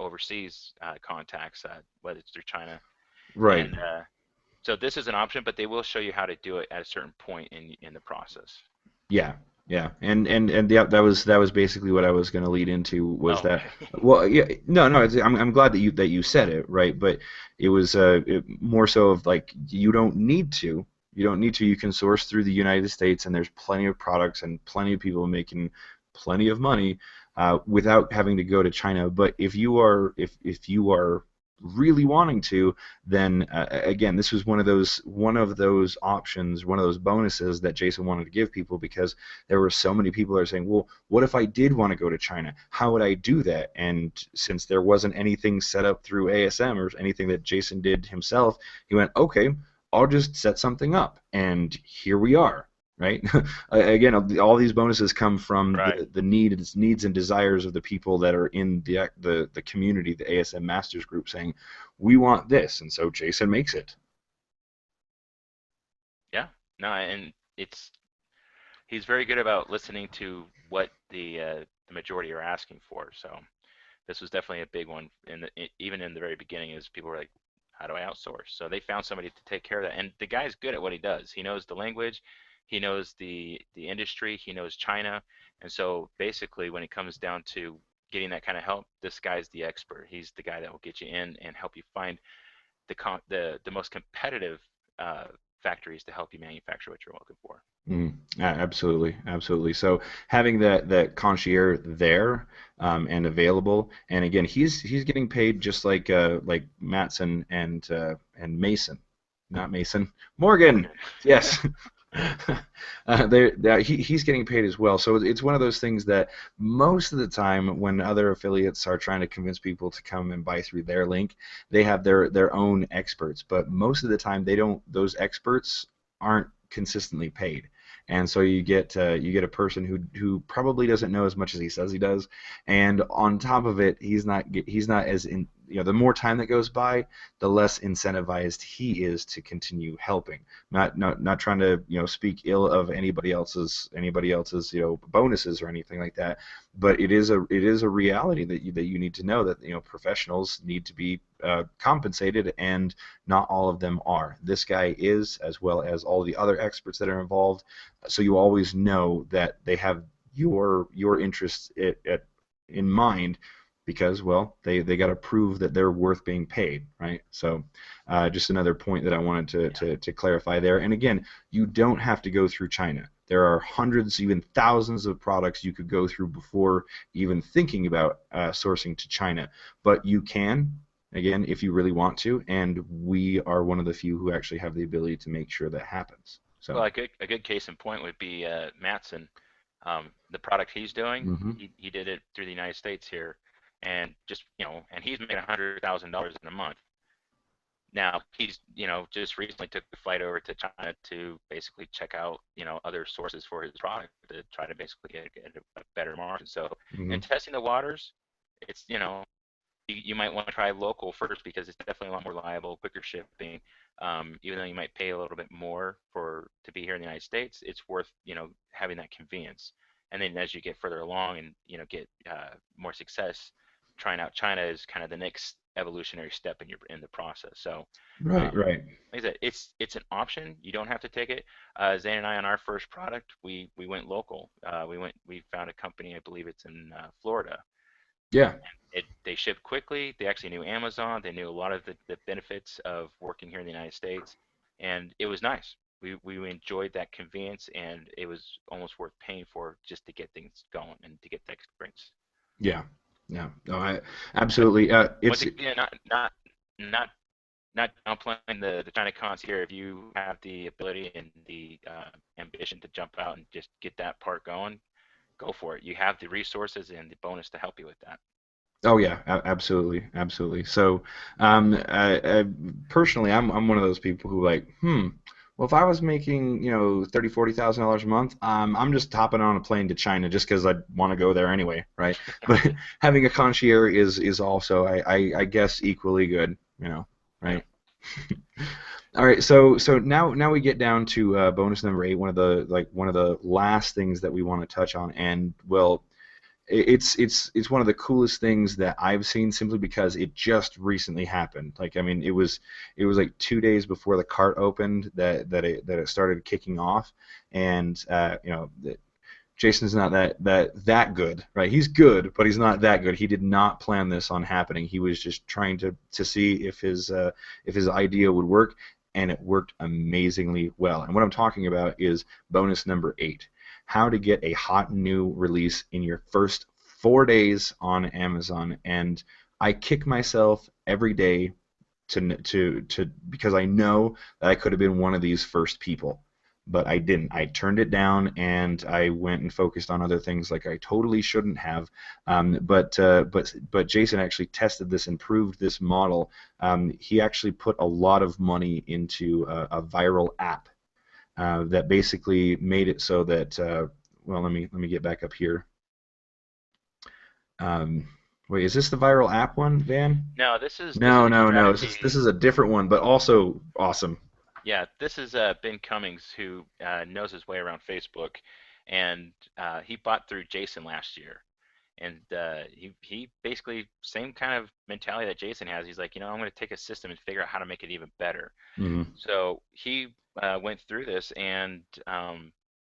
Speaker 2: overseas contacts, whether it's through China.
Speaker 1: right.
Speaker 2: And so this is an option, but they will show you how to do it at a certain point in the process.
Speaker 1: Yeah, yeah, and yeah, that was basically what I was going to lead into was
Speaker 2: Oh,
Speaker 1: that.
Speaker 2: okay.
Speaker 1: Well, yeah, no, no, I'm glad that you said it, right? But it was more so of like you don't need to, you can source through the United States, and there's plenty of products and plenty of people making plenty of money without having to go to China. But if you are really wanting to, then again, this was one of those options, one of those bonuses that Jason wanted to give people because there were so many people that are saying, well, what if I did want to go to China? How would I do that? And since there wasn't anything set up through ASM or anything that Jason did himself, he went, okay, I'll just set something up, and here we are. Right. Again, all these bonuses come from
Speaker 2: Right.
Speaker 1: the needs and desires of the people that are in the community, the ASM Masters group, saying we want this, and so Jason makes it.
Speaker 2: Yeah. No, and he's very good about listening to what the majority are asking for. So this was definitely a big one. Even in the very beginning, is people were like, "How do I outsource?" So they found somebody to take care of that. And the guy's good at what he does. He knows the language, he knows the industry, he knows China, and so basically, when it comes down to getting that kind of help, this guy's the expert. He's the guy that will get you in and help you find the most competitive uh, factories to help you manufacture what you're looking for.
Speaker 1: Absolutely, absolutely. So having that concierge there and available, and again, he's getting paid just like Matson and Mason, not Mason, Morgan.
Speaker 2: Morgan.
Speaker 1: Yes, he's getting paid as well. So it's one of those things that most of the time, when other affiliates are trying to convince people to come and buy through their link, they have their own experts. But most of the time, they don't. Those experts aren't consistently paid. And so you get a person who probably doesn't know as much as he says he does, and on top of it, he's not as in, the more time that goes by, the less incentivized he is to continue helping. Not trying to speak ill of anybody else's bonuses or anything like that, but it is a reality that you need to know that professionals need to be compensated, and not all of them are. This guy is, as well as all the other experts that are involved. So you always know that they have your interests in mind, because well they got to prove that they're worth being paid, right? So just another point that I wanted
Speaker 2: Yeah.
Speaker 1: to clarify there. And again, you don't have to go through China. There are hundreds, even thousands of products you could go through before even thinking about sourcing to China. But you can, again, if you really want to, and we are one of the few who actually have the ability to make sure that happens. So.
Speaker 2: Well, a good case in point would be Matson. The product he's doing,
Speaker 1: Hmm.
Speaker 2: he did it through the United States here, and just and he's making $100,000 in a month. Now he's just recently took the flight over to China to basically check out other sources for his product to try to basically get a better margin. So in
Speaker 1: Hmm.
Speaker 2: testing the waters, it's you might want to try local first because it's definitely a lot more reliable, quicker shipping. Even though you might pay a little bit more for to be here in the United States, it's worth having that convenience. And then as you get further along and get more success, trying out China is kind of the next evolutionary step in the process. So,
Speaker 1: Right,
Speaker 2: um,
Speaker 1: right.
Speaker 2: like I said, it's an option. You don't have to take it. Zane and I on our first product, we went local. We found a company, I believe it's in Florida.
Speaker 1: Yeah.
Speaker 2: They ship quickly. They actually knew Amazon. They knew a lot of the benefits of working here in the United States, and it was nice. We enjoyed that convenience, and it was almost worth paying for just to get things going and to get the experience.
Speaker 1: Yeah. Yeah. No, I
Speaker 2: But
Speaker 1: absolutely.
Speaker 2: once
Speaker 1: It's
Speaker 2: again, not not downplaying the China cons here. If you have the ability and the ambition to jump out and just get that part going, go for it. You have the resources and the bonus to help you with that.
Speaker 1: Oh yeah, absolutely, absolutely. So, personally, I'm one of those people who like, well, if I was making, 30, $40,000 a month, I'm just hopping on a plane to China just because I want to go there anyway, right? But having a concierge is also, I guess, equally good,
Speaker 2: Yeah.
Speaker 1: right? All right, so now we get down to bonus number eight, one of the last things that we want to touch on, and well, it's one of the coolest things that I've seen simply because it just recently happened. Like I mean, it was like 2 days before the cart opened that it started kicking off, and Jason's not that good, right? He's good, but he's not that good. He did not plan this on happening. He was just trying to see if his idea would work, and it worked amazingly well. And what I'm talking about is bonus number eight: how to get a hot new release in your first 4 days on Amazon. And I kick myself every day to because I know that I could have been one of these first people, but I didn't. I turned it down and I went and focused on other things like I totally shouldn't have. But Jason actually tested this, improved this model. He actually put a lot of money into a viral app that basically made it so that well, let me get back up here. Um, Wait, is this the viral app one, Van?
Speaker 2: No, this is
Speaker 1: No,
Speaker 2: a
Speaker 1: no, no. This
Speaker 2: strategy.
Speaker 1: is a different one, but also awesome.
Speaker 2: Yeah, this is Ben Cummings who knows his way around Facebook, and he bought through Jason last year. And he basically same kind of mentality that Jason has. He's like, I'm going to take a system and figure out how to make it even better.
Speaker 1: Hmm.
Speaker 2: So he went through this and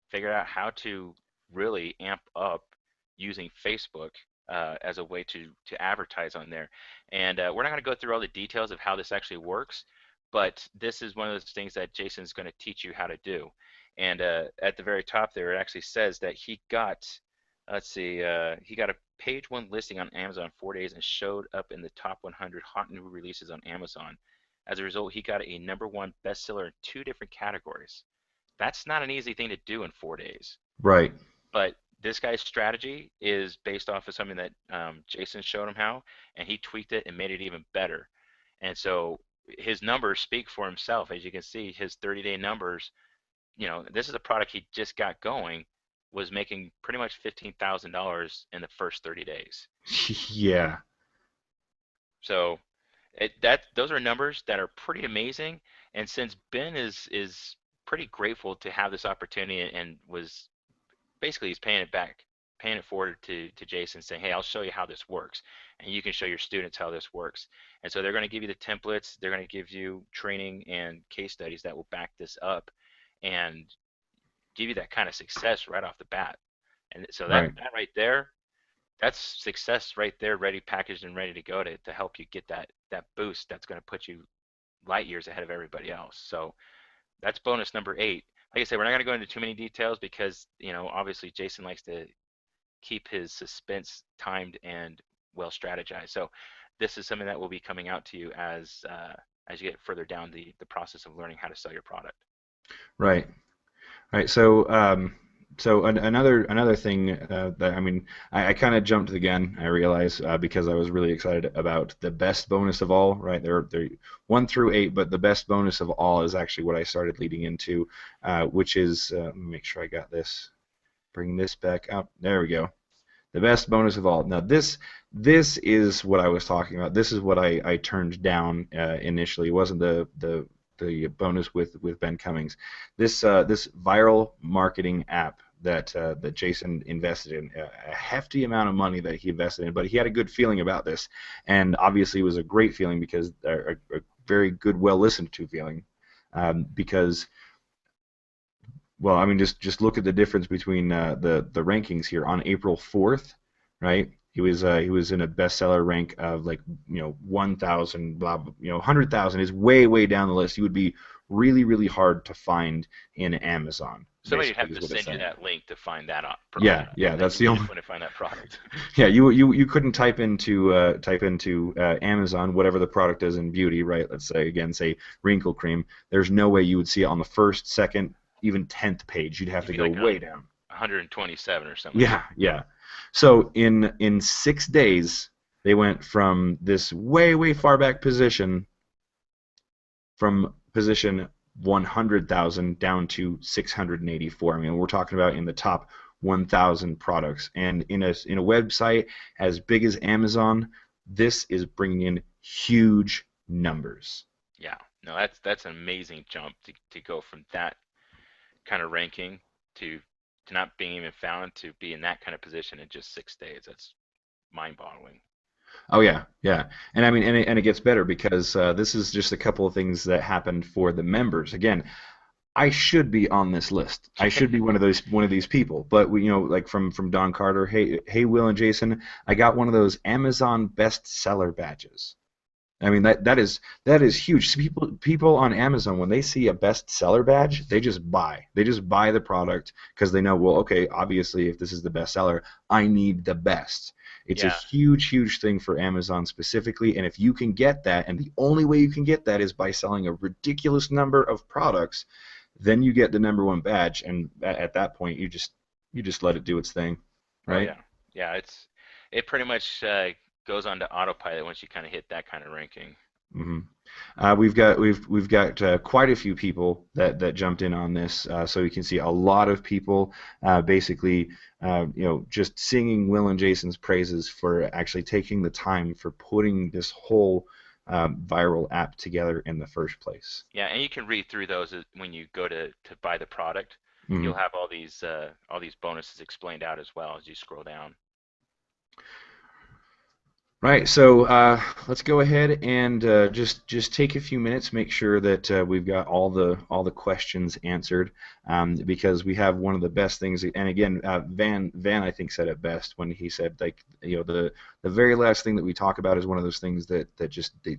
Speaker 2: figured out how to really amp up using Facebook as a way to advertise on there. And we're not going to go through all the details of how this actually works, but this is one of those things that Jason's going to teach you how to do. And at the very top there, it actually says that he got, let's see, he got a page one listing on Amazon in 4 days and showed up in the top 100 hot new releases on Amazon. As a result, he got a number one bestseller in two different categories. That's not an easy thing to do in 4 days.
Speaker 1: Right.
Speaker 2: But this guy's strategy is based off of something that Jason showed him how, and he tweaked it and made it even better. And so his numbers speak for himself. As you can see, his 30-day numbers, this is a product he just got going, was making pretty much $15,000 in the first 30 days.
Speaker 1: Yeah.
Speaker 2: So those are numbers that are pretty amazing. And since Ben is pretty grateful to have this opportunity and was basically he's paying it back, paying it forward to Jason, saying, hey, I'll show you how this works, and you can show your students how this works. And so they're going to give you the templates, they're going to give you training and case studies that will back this up and give you that kind of success right off the bat. And so
Speaker 1: Right.
Speaker 2: that right there, that's success right there, ready, packaged, and ready to go to help you get that boost that's going to put you light years ahead of everybody else. So that's bonus number eight. Like I said, we're not going to go into too many details because obviously Jason likes to keep his suspense timed and well strategized. So this is something that will be coming out to you as you get further down the process of learning how to sell your product.
Speaker 1: Right. Right. So another thing that I mean, I kind of jumped the gun. I realize because I was really excited about the best bonus of all. Right. They're one through eight, but the best bonus of all is actually what I started leading into, which is let me make sure I got this. Bring this back up. There we go. The best bonus of all. Now this is what I was talking about. This is what I turned down initially. It wasn't the bonus with Ben Cummings. This viral marketing app that Jason invested in a hefty amount of money that he invested in, but he had a good feeling about this, and obviously it was a great feeling because a very good, well listened to feeling, because well, I mean, just look at the difference between the rankings here. On April 4th, right? He was in a bestseller rank of like 1,000 blah, 100,000 is way down the list. He would be really hard to find in Amazon.
Speaker 2: Somebody would
Speaker 1: Basically,
Speaker 2: have
Speaker 1: is
Speaker 2: to
Speaker 1: what it's
Speaker 2: send you
Speaker 1: saying.
Speaker 2: that link to find
Speaker 1: Yeah,
Speaker 2: that
Speaker 1: that's
Speaker 2: you
Speaker 1: the
Speaker 2: needed
Speaker 1: only.
Speaker 2: to find that product.
Speaker 1: Yeah, you couldn't type into Amazon whatever the product is in beauty, right? Let's say again, say wrinkle cream. There's no way you would see it on the first, second, even 10th page. You'd have
Speaker 2: You'd
Speaker 1: to
Speaker 2: be
Speaker 1: go
Speaker 2: like on
Speaker 1: way down.
Speaker 2: 127 or something like
Speaker 1: Yeah,
Speaker 2: that.
Speaker 1: yeah. So in 6 days, They went from this way, way far back position, from position 100,000 down to 684. I mean, we're talking about in the top 1,000 products. And in a website as big as Amazon, this is bringing in huge numbers.
Speaker 2: Yeah, no, that's an amazing jump to go from that kind of ranking to not being even found to be in that kind of position in just 6 days. That's mind-boggling.
Speaker 1: Oh yeah, yeah, and I mean, and it gets better because this is just a couple of things that happened for the members. Again, I should be on this list. I should be one of these people. But like from Don Carter, hey Will and Jason, I got one of those Amazon bestseller badges. I mean that is huge. So people on Amazon, when they see a bestseller badge, they just buy. They just buy the product because they know, well, okay, obviously if this is the bestseller, I need the best. It's a
Speaker 2: Yeah,
Speaker 1: huge, huge thing for Amazon specifically, and if you can get that, and the only way you can get that is by selling a ridiculous number of products, then you get the number one badge, and at that point you just let it do its thing,
Speaker 2: oh
Speaker 1: right?
Speaker 2: yeah, yeah. It pretty much goes on to autopilot once you kind of hit that kind of ranking.
Speaker 1: hmm we've got quite a few people that jumped in on this, so you can see a lot of people basically just singing Will and Jason's praises for actually taking the time for putting this whole viral app together in the first place.
Speaker 2: Yeah, and you can read through those when you go to buy the product. You'll
Speaker 1: Mhm.
Speaker 2: have all these bonuses explained out as well as you scroll down.
Speaker 1: Right, so let's go ahead and just take a few minutes, make sure that we've got all the questions answered, because we have one of the best things. And again, Van I think said it best when he said, like, the very last thing that we talk about is one of those things that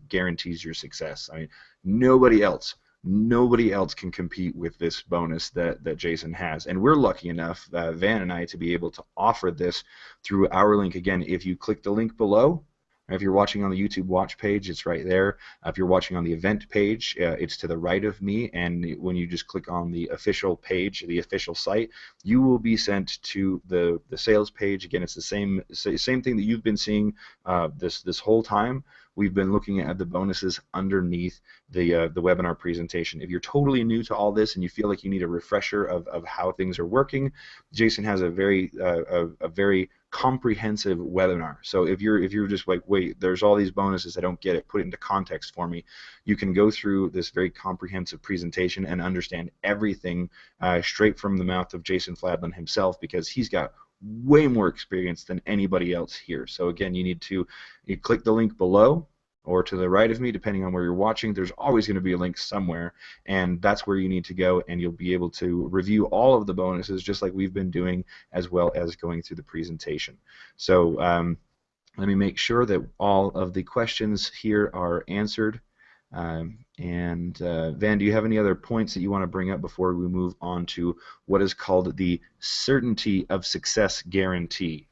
Speaker 1: guarantees your success. I mean, nobody else. Nobody else can compete with this bonus that Jason has, and we're lucky enough, Van and I, to be able to offer this through our link. Again, if you click the link below, if you're watching on the YouTube watch page, it's right there. If you're watching on the event page, it's to the right of me. And when you just click on the official page, the official site, you will be sent to the sales page. Again, it's the same thing that you've been seeing this whole time. We've been looking at the bonuses underneath the webinar presentation. If you're totally new to all this and you feel like you need a refresher of how things are working, Jason has a very comprehensive webinar. So if you're just like, wait, there's all these bonuses, I don't get it, put it into context for me, you can go through this very comprehensive presentation and understand everything straight from the mouth of Jason Fladlin himself, because he's got way more experience than anybody else here. So again, you click the link below or to the right of me, depending on where you're watching. There's always going to be a link somewhere, and that's where you need to go, and you'll be able to review all of the bonuses just like we've been doing, as well as going through the presentation. So let me make sure that all of the questions here are answered. And Van, do you have any other points that you want to bring up before we move on to what is called the certainty of success guarantee?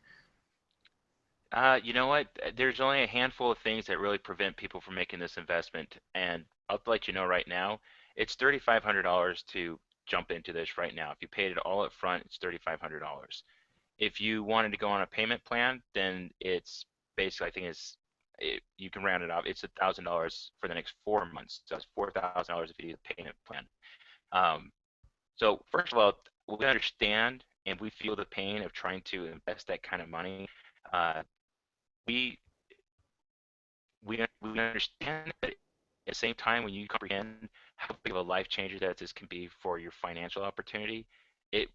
Speaker 2: You know what? There's only a handful of things that really prevent people from making this investment, and I'll let you know right now, it's $3,500 to jump into this right now. If you paid it all up front, it's $3,500. If you wanted to go on a payment plan, then it's basically, I think you can round it off. It's $1,000 for the next 4 months. So it's $4,000 if you do the payment plan. Um, so first of all, we understand and we feel the pain of trying to invest that kind of money. Uh, we we understand that at the same time, when you comprehend how big of a life changer that this can be for your financial opportunity, it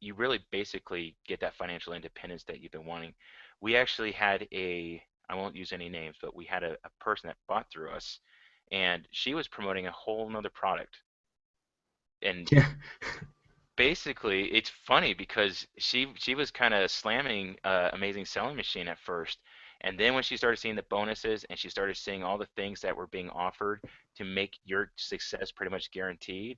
Speaker 2: you really basically get that financial independence that you've been wanting. We actually had I won't use any names, but we had a person that bought through us, and she was promoting a whole nother product. And
Speaker 1: Yeah,
Speaker 2: basically, it's funny because she was kind of slamming Amazing Selling Machine at first, and then when she started seeing the bonuses and she started seeing all the things that were being offered to make your success pretty much guaranteed,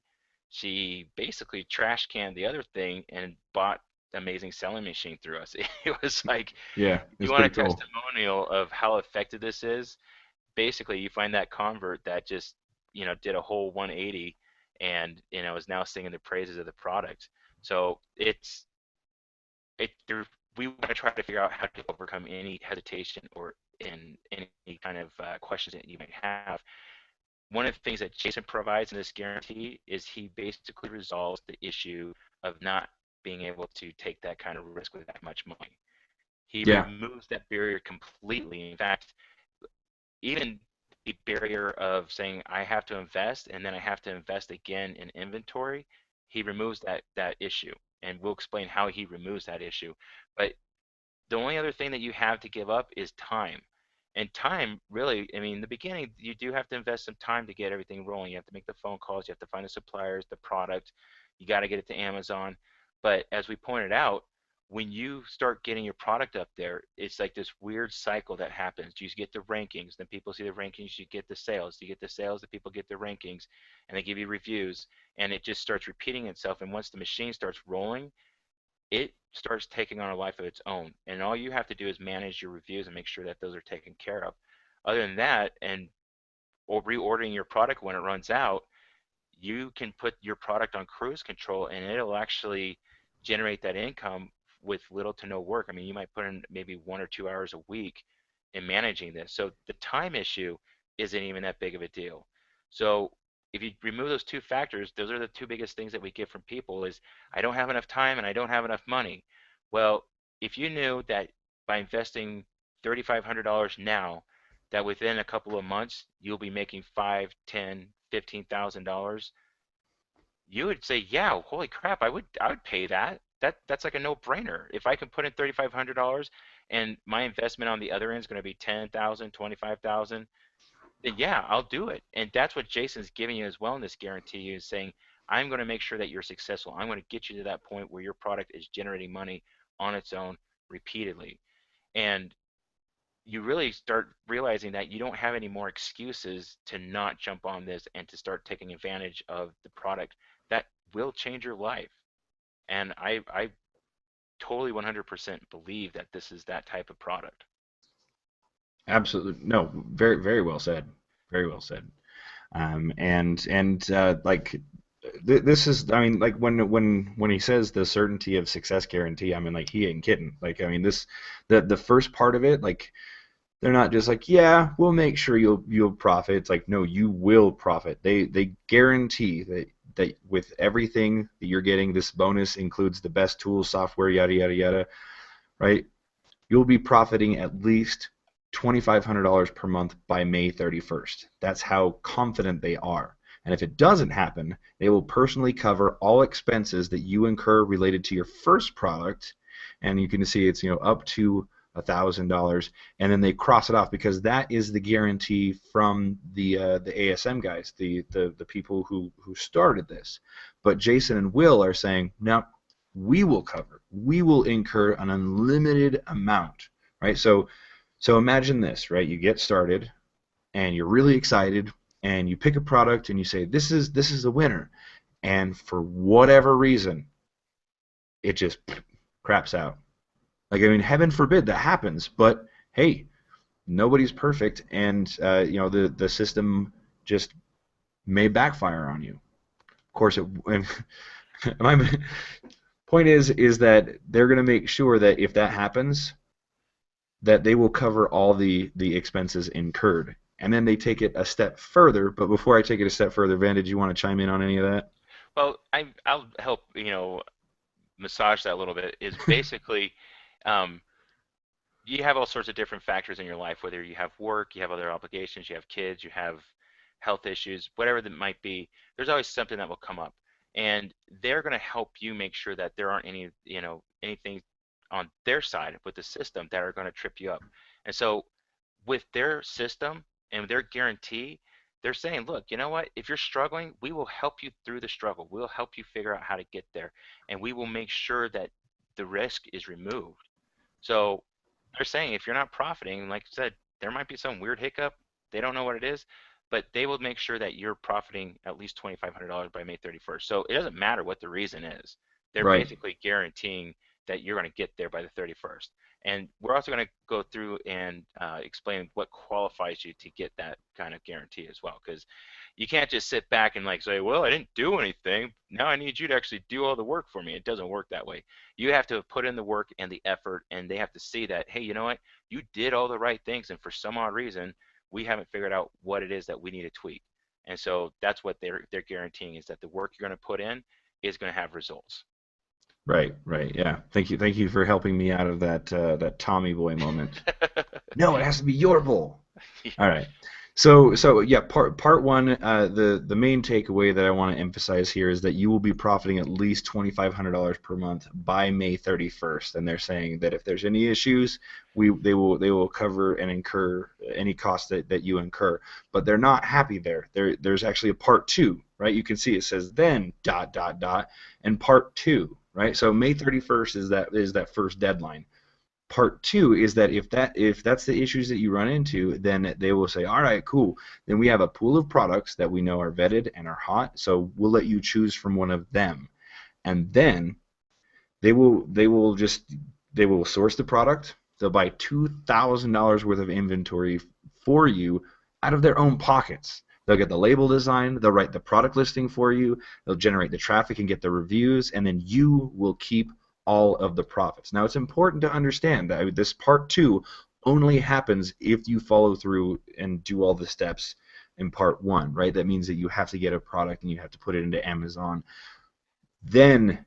Speaker 2: she basically trash canned the other thing and bought Amazing Selling Machine through us. It was like,
Speaker 1: yeah,
Speaker 2: if you
Speaker 1: it's
Speaker 2: want a
Speaker 1: pretty cool.
Speaker 2: testimonial of how effective this is, basically you find that convert that just did a whole 180 and is now singing the praises of the product. So it's it there we want to try to figure out how to overcome any hesitation or in any kind of questions that you might have. One of the things that Jason provides in this guarantee is he basically resolves the issue of not being able to take that kind of risk with that much money. He
Speaker 1: Yeah.
Speaker 2: removes that barrier completely. In fact, even the barrier of saying I have to invest and then I have to invest again in inventory, he removes that issue. And we'll explain how he removes that issue. But the only other thing that you have to give up is time. And time, really, I mean, in the beginning, you do have to invest some time to get everything rolling. You have to make the phone calls, you have to find the suppliers, the product, you got to get it to Amazon. But as we pointed out, when you start getting your product up there, it's like this weird cycle that happens. You get the rankings, then people see the rankings, you get the sales. You get the sales, the people get the rankings, and they give you reviews, and it just starts repeating itself. And once the machine starts rolling, it starts taking on a life of its own. And all you have to do is manage your reviews and make sure that those are taken care of. Other than that, and or reordering your product when it runs out, you can put your product on cruise control and it'll actually generate that income with little to no work. I mean, you might put in maybe 1 or 2 hours a week in managing this. So the time issue isn't even that big of a deal. So if you remove those two factors, those are the two biggest things that we get from people is I don't have enough time and I don't have enough money. Well, if you knew that by investing $3,500 now, that within a couple of months you'll be making 5, 10, $15,000, you would say, yeah, holy crap, I would pay that. That's like a no-brainer. If I can put in $3,500 and my investment on the other end is going to be 10,000, 25,000, then yeah, I'll do it. And that's what Jason's giving you as wellness guarantee is saying, I'm going to make sure that you're successful. I'm going to get you to that point where your product is generating money on its own repeatedly. And you really start realizing that you don't have any more excuses to not jump on this and to start taking advantage of the product that will change your life. And I totally 100% believe that this is that type of product.
Speaker 1: Absolutely. No, very, very well said. Very well said. And like this is, I mean, like when he says the certainty of success guarantee, I mean, like he ain't kidding. Like, I mean, this the first part of it, like they're not just like, yeah, we'll make sure you'll profit. It's like, no, you will profit. They guarantee that with everything that you're getting, this bonus includes the best tools, software, yada yada yada, right? You'll be profiting at least $2,500 per month by May 31st. That's how confident they are. And if it doesn't happen, they will personally cover all expenses that you incur related to your first product. And you can see it's up to $1,000, and then they cross it off because that is the guarantee from the ASM guys, the people who started this. But Jason and Will are saying, no, we will cover. We will incur an unlimited amount, right? So imagine this, right? You get started and you're really excited and you pick a product and you say this is a winner, and for whatever reason it just craps out. Like, I mean, heaven forbid that happens, but hey, nobody's perfect, and the system just may backfire on you. Of course, my point is that they're going to make sure that if that happens, that they will cover all the expenses incurred. And then they take it a step further. But before I take it a step further, Van, did you want to chime in on any of that?
Speaker 2: Well, I'll help, massage that a little bit is basically um, you have all sorts of different factors in your life, whether you have work, you have other obligations, you have kids, you have health issues, whatever that might be, there's always something that will come up. And they're going to help you make sure that there aren't anything on their side with the system that are going to trip you up. And so with their system and their guarantee, they're saying, look, you know what? If you're struggling, we will help you through the struggle. We'll help you figure out how to get there. And we will make sure that the risk is removed. So they're saying if you're not profiting, like I said, there might be some weird hiccup. They don't know what it is, but they will make sure that you're profiting at least $2,500 by May 31st. So it doesn't matter what the reason is. They're
Speaker 1: Right.
Speaker 2: basically guaranteeing that you're going to get there by the 31st. And we're also going to go through and explain what qualifies you to get that kind of guarantee as well, because you can't just sit back and like say, well, I didn't do anything. Now I need you to actually do all the work for me. It doesn't work that way. You have to put in the work and the effort, and they have to see that, hey, you know what? You did all the right things, and for some odd reason, we haven't figured out what it is that we need to tweak. And so that's what they're guaranteeing, is that the work you're going to put in is going to have results.
Speaker 1: Right, right. Yeah. Thank you for helping me out of that Tommy boy moment. No, it has to be your bowl. All right. So yeah, part one, the main takeaway that I want to emphasize here is that you will be profiting at least $2,500 per month by May 31st, and they're saying that if there's any issues, they will cover and incur any cost that you incur. But they're not happy there. There's actually a part two, right? You can see it says then dot dot dot and part two, right? So May 31st is that first deadline. Part two is that if that's the issues that you run into, then they will say, all right, cool. Then we have a pool of products that we know are vetted and are hot, so we'll let you choose from one of them. And then they will source the product. They'll buy $2,000 worth of inventory for you out of their own pockets. They'll get the label designed, they'll write the product listing for you, they'll generate the traffic and get the reviews, and then you will keep all of the profits. Now, it's important to understand that this part two only happens if you follow through and do all the steps in part one, right? That means that you have to get a product and you have to put it into Amazon. Then,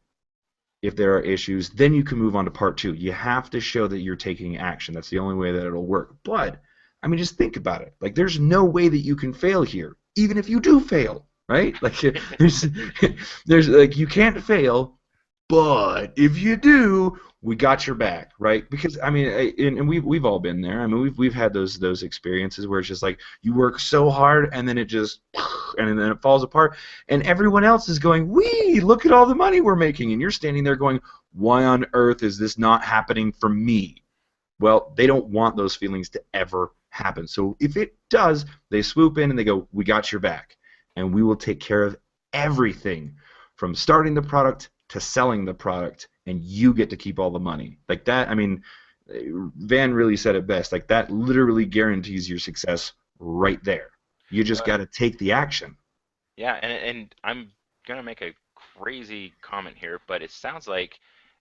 Speaker 1: if there are issues, then you can move on to part two. You have to show that you're taking action. That's the only way that it'll work. But, I mean, just think about it. Like, there's no way that you can fail here, even if you do fail, right? Like, there's like, you can't fail. But if you do, we got your back, right? Because I mean, and we've all been there. I mean, we've had those experiences where it's just like you work so hard and then it just and then it falls apart, and everyone else is going, "Wee! Look at all the money we're making," and you're standing there going, "Why on earth is this not happening for me?" Well, they don't want those feelings to ever happen. So if it does, they swoop in and they go, "We got your back, and we will take care of everything from starting the product to selling the product, and you get to keep all the money." Like that, I mean, Van really said it best. Like that literally guarantees your success right there. You just
Speaker 2: Uh,
Speaker 1: got to take the action.
Speaker 2: yeah, and I'm gonna make a crazy comment here, but it sounds like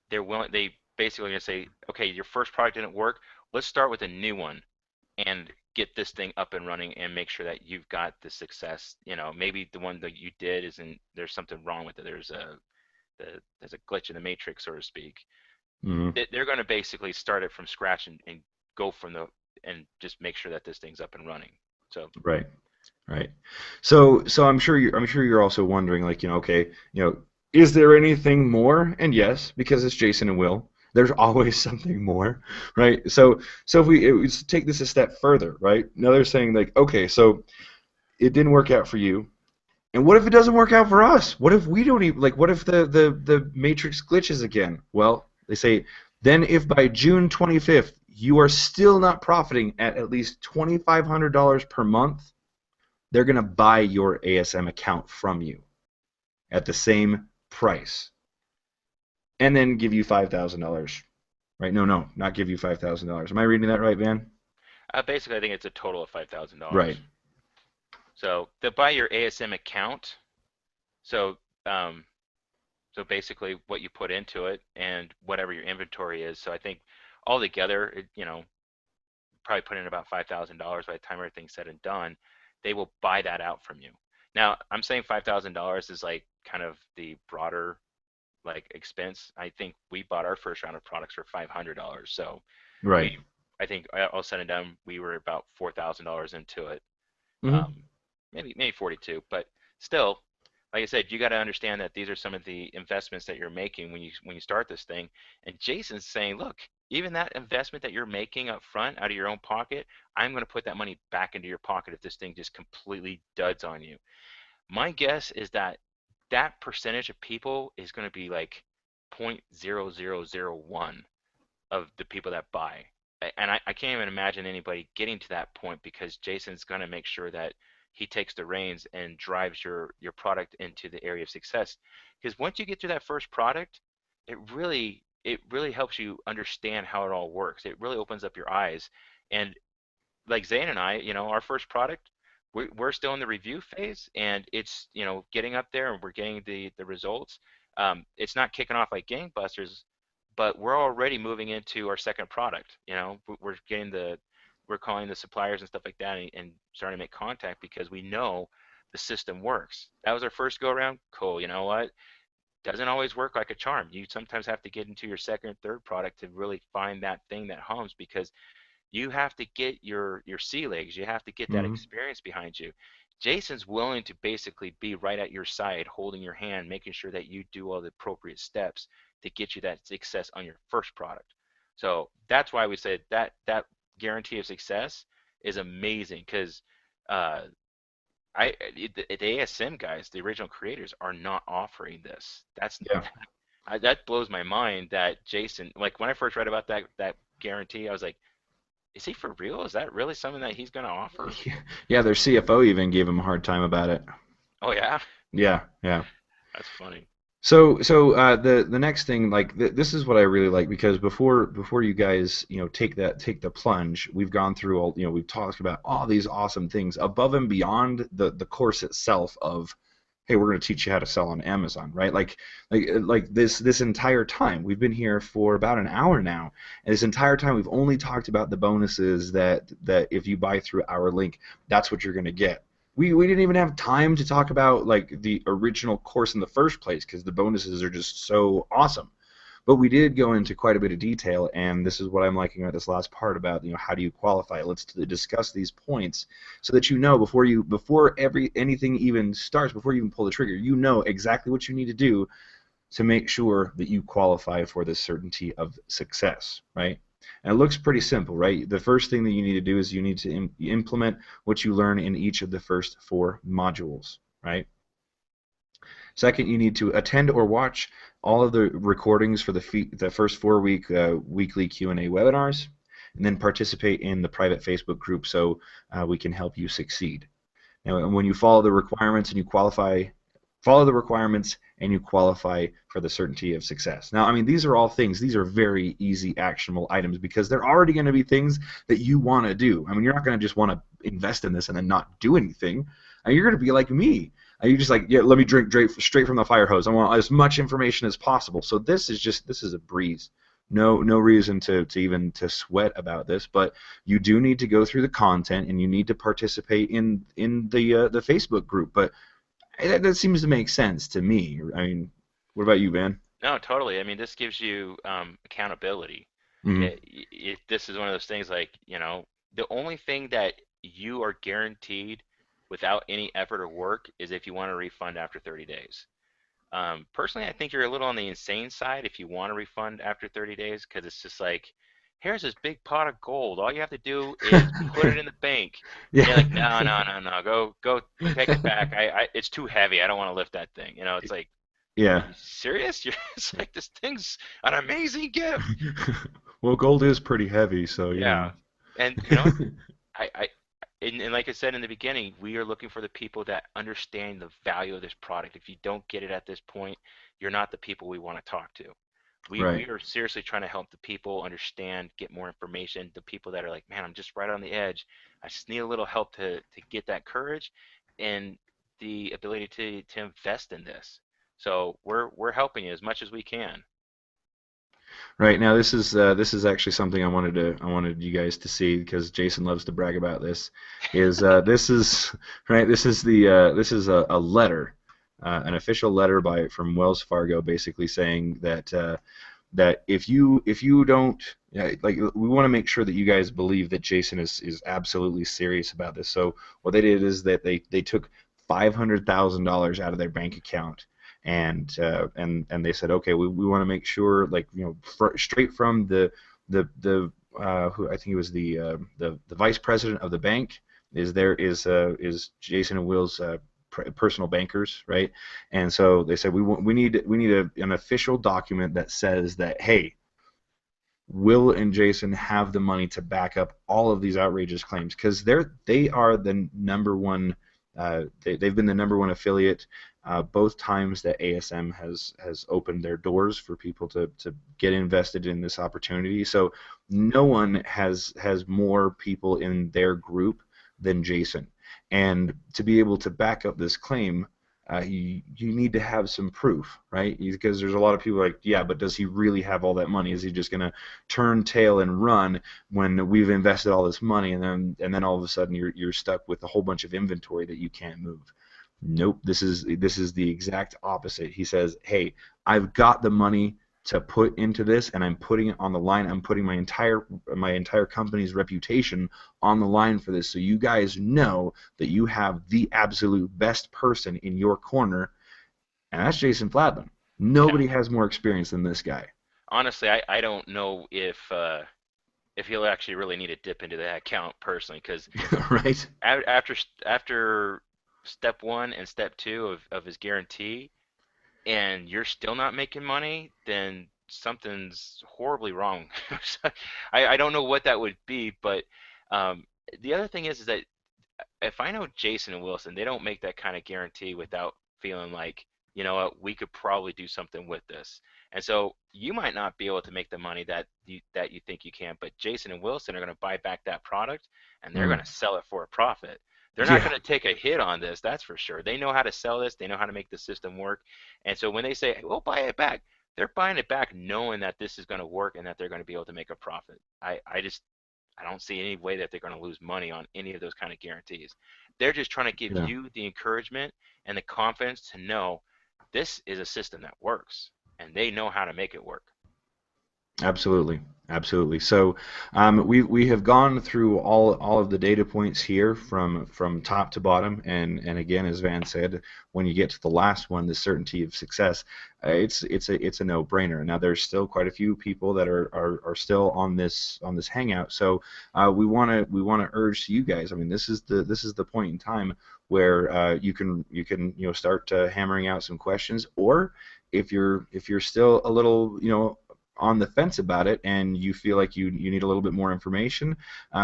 Speaker 2: they're willing. They basically gonna say, okay, your first product didn't work. Let's start with a new one and get this thing up and running and make sure that you've got the success. You know, maybe the one that you did isn't. There's something wrong with it. There's a glitch in the matrix, so to speak.
Speaker 1: Hmm.
Speaker 2: They're going to basically start it from scratch and go from the and just make sure that this thing's up and running. So
Speaker 1: Right. Right. So I'm sure you're also wondering, like, okay, is there anything more? And yes, because it's Jason and Will, there's always something more, right? So if we take this a step further, right? Now they're saying like, okay, so it didn't work out for you. And what if it doesn't work out for us? What if we don't even like? What if the matrix glitches again? Well, they say then if by June 25th you are still not profiting at least $2,500 per month, they're going to buy your ASM account from you at the same price, and then give you $5,000. Right? No, not give you $5,000. Am I reading that right, Van?
Speaker 2: basically, I think it's a total of
Speaker 1: Right.
Speaker 2: $5,000. So they'll buy your ASM account. So um, so basically, what you put into it and whatever your inventory is. So I think altogether, probably put in about $5,000 by the time everything's said and done. They will buy that out from you. Now, I'm saying $5,000 is like kind of the broader like expense. I think we bought our first round of products for $500. So
Speaker 1: Right.
Speaker 2: we, I think all said and done, we were about $4,000 into it.
Speaker 1: Hmm.
Speaker 2: Um, maybe 42, but still, like I said, you got to understand that these are some of the investments that you're making when you start this thing. And Jason's saying, look, even that investment that you're making up front out of your own pocket, I'm going to put that money back into your pocket if this thing just completely duds on you. My guess is that that percentage of people is going to be like 0.0001 of the people that buy. And I can't even imagine anybody getting to that point, because Jason's going to make sure that he takes the reins and drives your product into the area of success. Because once you get to that first product, it really helps you understand how it all works. It really opens up your eyes. And like Zane and I, our first product, we're still in the review phase, and it's, getting up there, and we're getting the results. It's not kicking off like gangbusters, but we're already moving into our second product. We're getting we're calling the suppliers and stuff like that, and starting to make contact because we know the system works. That was our first go around. Cool. You know what? Doesn't always work like a charm. You sometimes have to get into your second, third product to really find that thing that hums, because you have to get your sea legs. You have to get that
Speaker 1: Hmm.
Speaker 2: experience behind you. Jason's willing to basically be right at your side, holding your hand, making sure that you do all the appropriate steps to get you that success on your first product. So that's why we said that guarantee of success is amazing, because uh, the ASM guys, the original creators, are not offering this.
Speaker 1: Yeah.
Speaker 2: That blows my mind that Jason, like when I first read about that guarantee, I was like, is he for real? Is that really something that he's going to offer?
Speaker 1: Yeah, their CFO even gave him a hard time about it.
Speaker 2: Oh yeah,
Speaker 1: Yeah, yeah.
Speaker 2: that's funny.
Speaker 1: So the next thing, like this is what I really like, because before you guys take the plunge, we've gone through all, we've talked about all these awesome things above and beyond the course itself of, hey, we're going to teach you how to sell on Amazon, right? Like this entire time we've been here for about an hour now, and this entire time we've only talked about the bonuses that if you buy through our link, that's what you're going to get. We didn't even have time to talk about like the original course in the first place, because the bonuses are just so awesome. But we did go into quite a bit of detail, and this is what I'm liking about this last part about, how do you qualify. Let's discuss these points so that before anything even starts, before you even pull the trigger, you know exactly what you need to do to make sure that you qualify for this certainty of success, right? And it looks pretty simple, right? The first thing that you need to do is you need to implement what you learn in each of the first four modules, right? Second, you need to attend or watch all of the recordings for the first 4 week weekly Q&A webinars, and then participate in the private Facebook group so we can help you succeed. Now, when you follow the requirements and you follow the requirements and you qualify for the certainty of success. Now, I mean, these are very easy actionable items, because they're already going to be things that you want to do. I mean, you're not going to just want to invest in this and then not do anything. I mean, you're going to be like me. You're just like, yeah, let me drink straight from the fire hose. I want as much information as possible. So this is a breeze. No reason to even to sweat about this, but you do need to go through the content, and you need to participate in the Facebook group. But that seems to make sense to me. I mean, what about you, Van?
Speaker 2: No, totally. I mean, this gives you accountability.
Speaker 1: Hmm.
Speaker 2: This is one of those things, like, the only thing that you are guaranteed without any effort or work is if you want a refund after 30 days. Personally, I think you're a little on the insane side if you want a refund after 30 days, because it's just like, here's this big pot of gold. All you have to do is put it in the bank. And you're
Speaker 1: Yeah.
Speaker 2: like, no, no, no, no, go take it back. It's too heavy. I don't want to lift that thing. It's like, are
Speaker 1: Yeah.
Speaker 2: you serious? It's like, this thing's an amazing gift.
Speaker 1: Well, gold is pretty heavy, so
Speaker 2: Yeah. And I and like I said in the beginning, we are looking for the people that understand the value of this product. If you don't get it at this point, you're not the people we want to talk to. We
Speaker 1: Right.
Speaker 2: are seriously trying to help the people understand, get more information. The people that are like, man, I'm just right on the edge. I just need a little help to get that courage and the ability to invest in this. So we're helping you as much as we can.
Speaker 1: Right. Now this is actually something I wanted you guys to see, because Jason loves to brag about this. Is this is right? This is a letter, an official letter from Wells Fargo, basically saying that if you don't, yeah, like, we want to make sure that you guys believe that Jason is absolutely serious about this. So what they did is that they took $500,000 out of their bank account, and they said, okay, we want to make sure, like, straight from who I think it was the vice president of the bank, is Jason and Will's personal bankers, right? And so they said, we need an official document that says that, hey, Will and Jason have the money to back up all of these outrageous claims, because they are the number one they've been the #1 affiliate both times that ASM has opened their doors for people to get invested in this opportunity. So no one has more people in their group than Jason. And to be able to back up this claim, you need to have some proof, right? Because there's a lot of people like, yeah, but does he really have all that money? Is he just going to turn tail and run when we've invested all this money, and then all of a sudden you're stuck with a whole bunch of inventory that you can't move? Nope, this is the exact opposite. He says, hey, I've got the money to put into this, and I'm putting it on the line. I'm putting my entire company's reputation on the line for this, so you guys know that you have the absolute best person in your corner, and that's Jason Fladlin.
Speaker 2: Yeah.
Speaker 1: Nobody has more experience than this guy.
Speaker 2: Honestly, I don't know if he'll actually really need to dip into that account personally, because
Speaker 1: Right?
Speaker 2: after step one and step two of his guarantee, and you're still not making money, then something's horribly wrong. I don't know what that would be, but um, the other thing is that if I know Jason and Wilson, they don't make that kind of guarantee without feeling like, you know what, we could probably do something with this. And so you might not be able to make the money that you think you can, but Jason and Wilson are going to buy back that product and they're going
Speaker 1: Mm.
Speaker 2: to sell it for a profit. They're not
Speaker 1: Yeah,
Speaker 2: going to take a hit on this, that's for sure. They know how to sell this, they know how to make the system work. And so when they say, hey, we'll buy it back, they're buying it back knowing that this is going to work and that they're going to be able to make a profit. I don't see any way that they're going to lose money on any of those kind of guarantees. They're just trying to give
Speaker 1: yeah.
Speaker 2: you the encouragement and the confidence to know this is a system that works and they know how to make it work.
Speaker 1: Absolutely, absolutely. So we have gone through all of the data points here from top to bottom, and again, as Van said, when you get to the last one, the certainty of success, it's a no-brainer. Now, there's still quite a few people that are still on this hangout, so we want to urge to you guys. I mean, this is the point in time where you can start hammering out some questions, or if you're still a little on the fence about it and you feel like you need a little bit more information,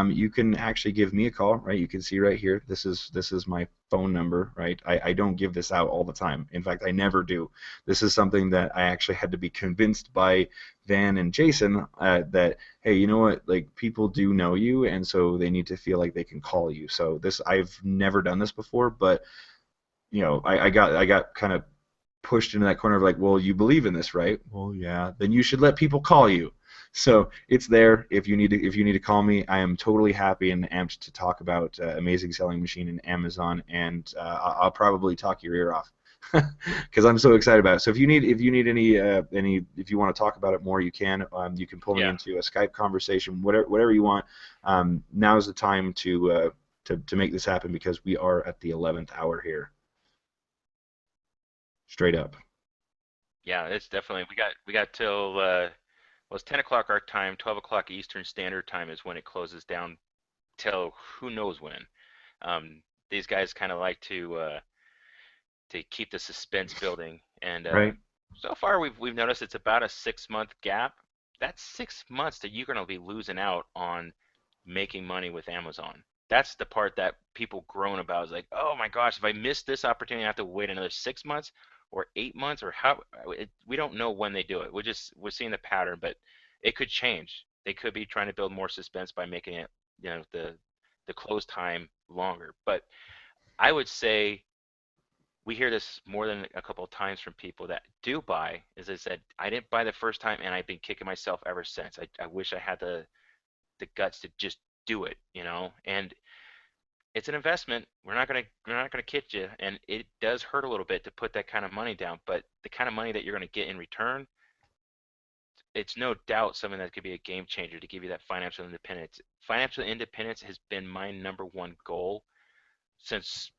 Speaker 1: you can actually give me a call, right? You can see right here, this is my phone number, right? I don't give this out all the time. In fact, I never do. This is something that I actually had to be convinced by Van and Jason that, hey, you know what? Like, people do know you, and so they need to feel like they can call you. So I've never done this before, but I got kind of pushed into that corner of like, well, you believe in this, right? Well, yeah. Then you should let people call you. So it's there. If you need to call me, I am totally happy and amped to talk about Amazing Selling Machine and Amazon, and I'll probably talk your ear off because I'm so excited about it. So if you need any if you want to talk about it more, you can. You can pull me
Speaker 2: Yeah.
Speaker 1: into a Skype conversation, whatever you want. Now's the time to make this happen because we are at the 11th hour here, straight up.
Speaker 2: Yeah, it's definitely we got till well, it's 10 o'clock our time, 12 o'clock Eastern Standard Time is when it closes down till who knows when. These guys kind of like to keep the suspense building. And
Speaker 1: Right?
Speaker 2: so far, we've noticed it's about a 6 month gap. That's 6 months that you're going to be losing out on making money with Amazon. That's the part that people groan about. Is like, oh my gosh, if I miss this opportunity, I have to wait another 6 months or 8 months or how. We don't know when they do it. We're seeing the pattern, but it could change. They could be trying to build more suspense by making it, the close time longer. But I would say we hear this more than a couple of times from people that do buy. As I said, I didn't buy the first time, and I've been kicking myself ever since. I wish I had the guts to just do it, And it's an investment. We're not gonna kid you, and it does hurt a little bit to put that kind of money down. But the kind of money that you're gonna get in return, it's no doubt something that could be a game changer to give you that financial independence. Financial independence has been my #1 goal since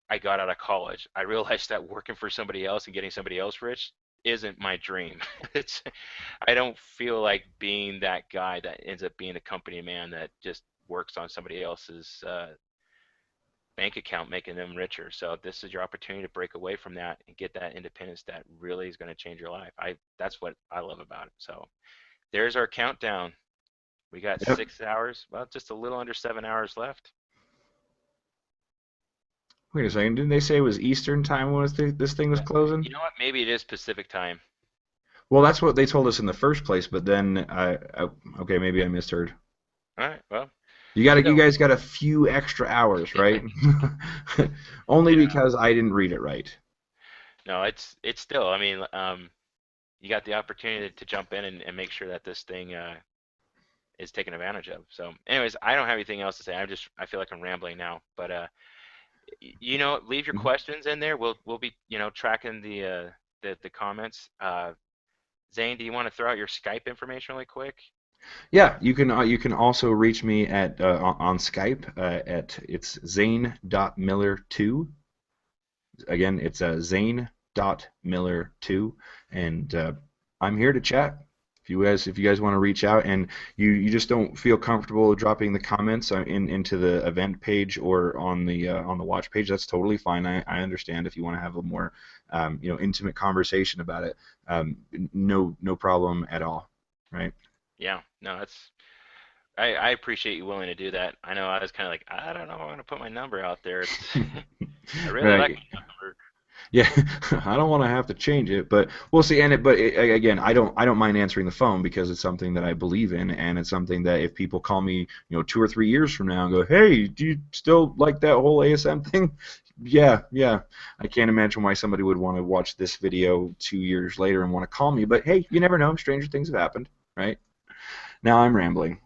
Speaker 2: I got out of college. I realized that working for somebody else and getting somebody else rich isn't my dream. It's I don't feel like being that guy that ends up being a company man that just works on somebody else's bank account, making them richer. So this is your opportunity to break away from that and get that independence that really is going to change your life. That's what I love about it. So there's our countdown. We got
Speaker 1: Yep.
Speaker 2: 6 hours, well, just a little under 7 hours left.
Speaker 1: Wait a second. Didn't they say it was Eastern time when this thing was
Speaker 2: You
Speaker 1: closing?
Speaker 2: know what? Maybe it is Pacific time.
Speaker 1: Well, that's what they told us in the first place. But then okay, maybe I misheard.
Speaker 2: All right. Well,
Speaker 1: You
Speaker 2: still,
Speaker 1: guys got a few extra hours, right? Only
Speaker 2: yeah.
Speaker 1: because I didn't read it right.
Speaker 2: No, it's still. I mean, you got the opportunity to jump in and make sure that this thing is taken advantage of. So, anyways, I don't have anything else to say. I feel like I'm rambling now. But leave your
Speaker 1: Mhm.
Speaker 2: questions in there. We'll be tracking the comments. Zane, do you want to throw out your Skype information really quick?
Speaker 1: Yeah, you can also reach me at on Skype at it's Zane.Miller2. Again, it's Zane.Miller2, and I'm here to chat. If you guys want to reach out and you just don't feel comfortable dropping the comments into the event page or on the watch page, that's totally fine. I understand if you want to have a more intimate conversation about it. No problem at all. Right?
Speaker 2: Yeah, no, I appreciate you willing to do that. I know I was kind of like, I don't know if I'm going to put my number out there. It's I really like
Speaker 1: Right.
Speaker 2: my number.
Speaker 1: Yeah, I don't want to have to change it, but we'll see. Again, I don't mind answering the phone because it's something that I believe in, and it's something that if people call me, 2 or 3 years from now and go, "Hey, do you still like that whole ASM thing?" Yeah, yeah. I can't imagine why somebody would want to watch this video 2 years later and want to call me, but hey, you never know. Stranger things have happened, right? Now I'm rambling.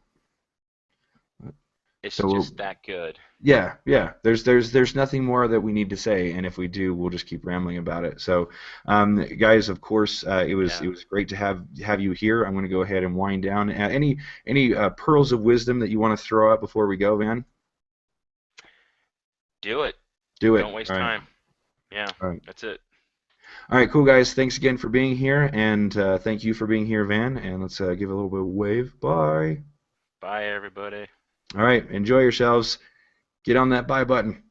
Speaker 2: It's
Speaker 1: So we'll,
Speaker 2: just that good.
Speaker 1: Yeah, yeah. There's nothing more that we need to say, and if we do, we'll just keep rambling about it. So, guys, of course,
Speaker 2: Yeah.
Speaker 1: it was great to have you here. I'm going to go ahead and wind down. Any pearls of wisdom that you want to throw out before we go, Van?
Speaker 2: Do it.
Speaker 1: Do it.
Speaker 2: Don't waste
Speaker 1: All right.
Speaker 2: time. Yeah,
Speaker 1: All right.
Speaker 2: that's it.
Speaker 1: All right. Cool, guys. Thanks again for being here, and thank you for being here, Van. And let's give a little bit of wave. Bye.
Speaker 2: Bye, everybody.
Speaker 1: All right. Enjoy yourselves. Get on that buy button.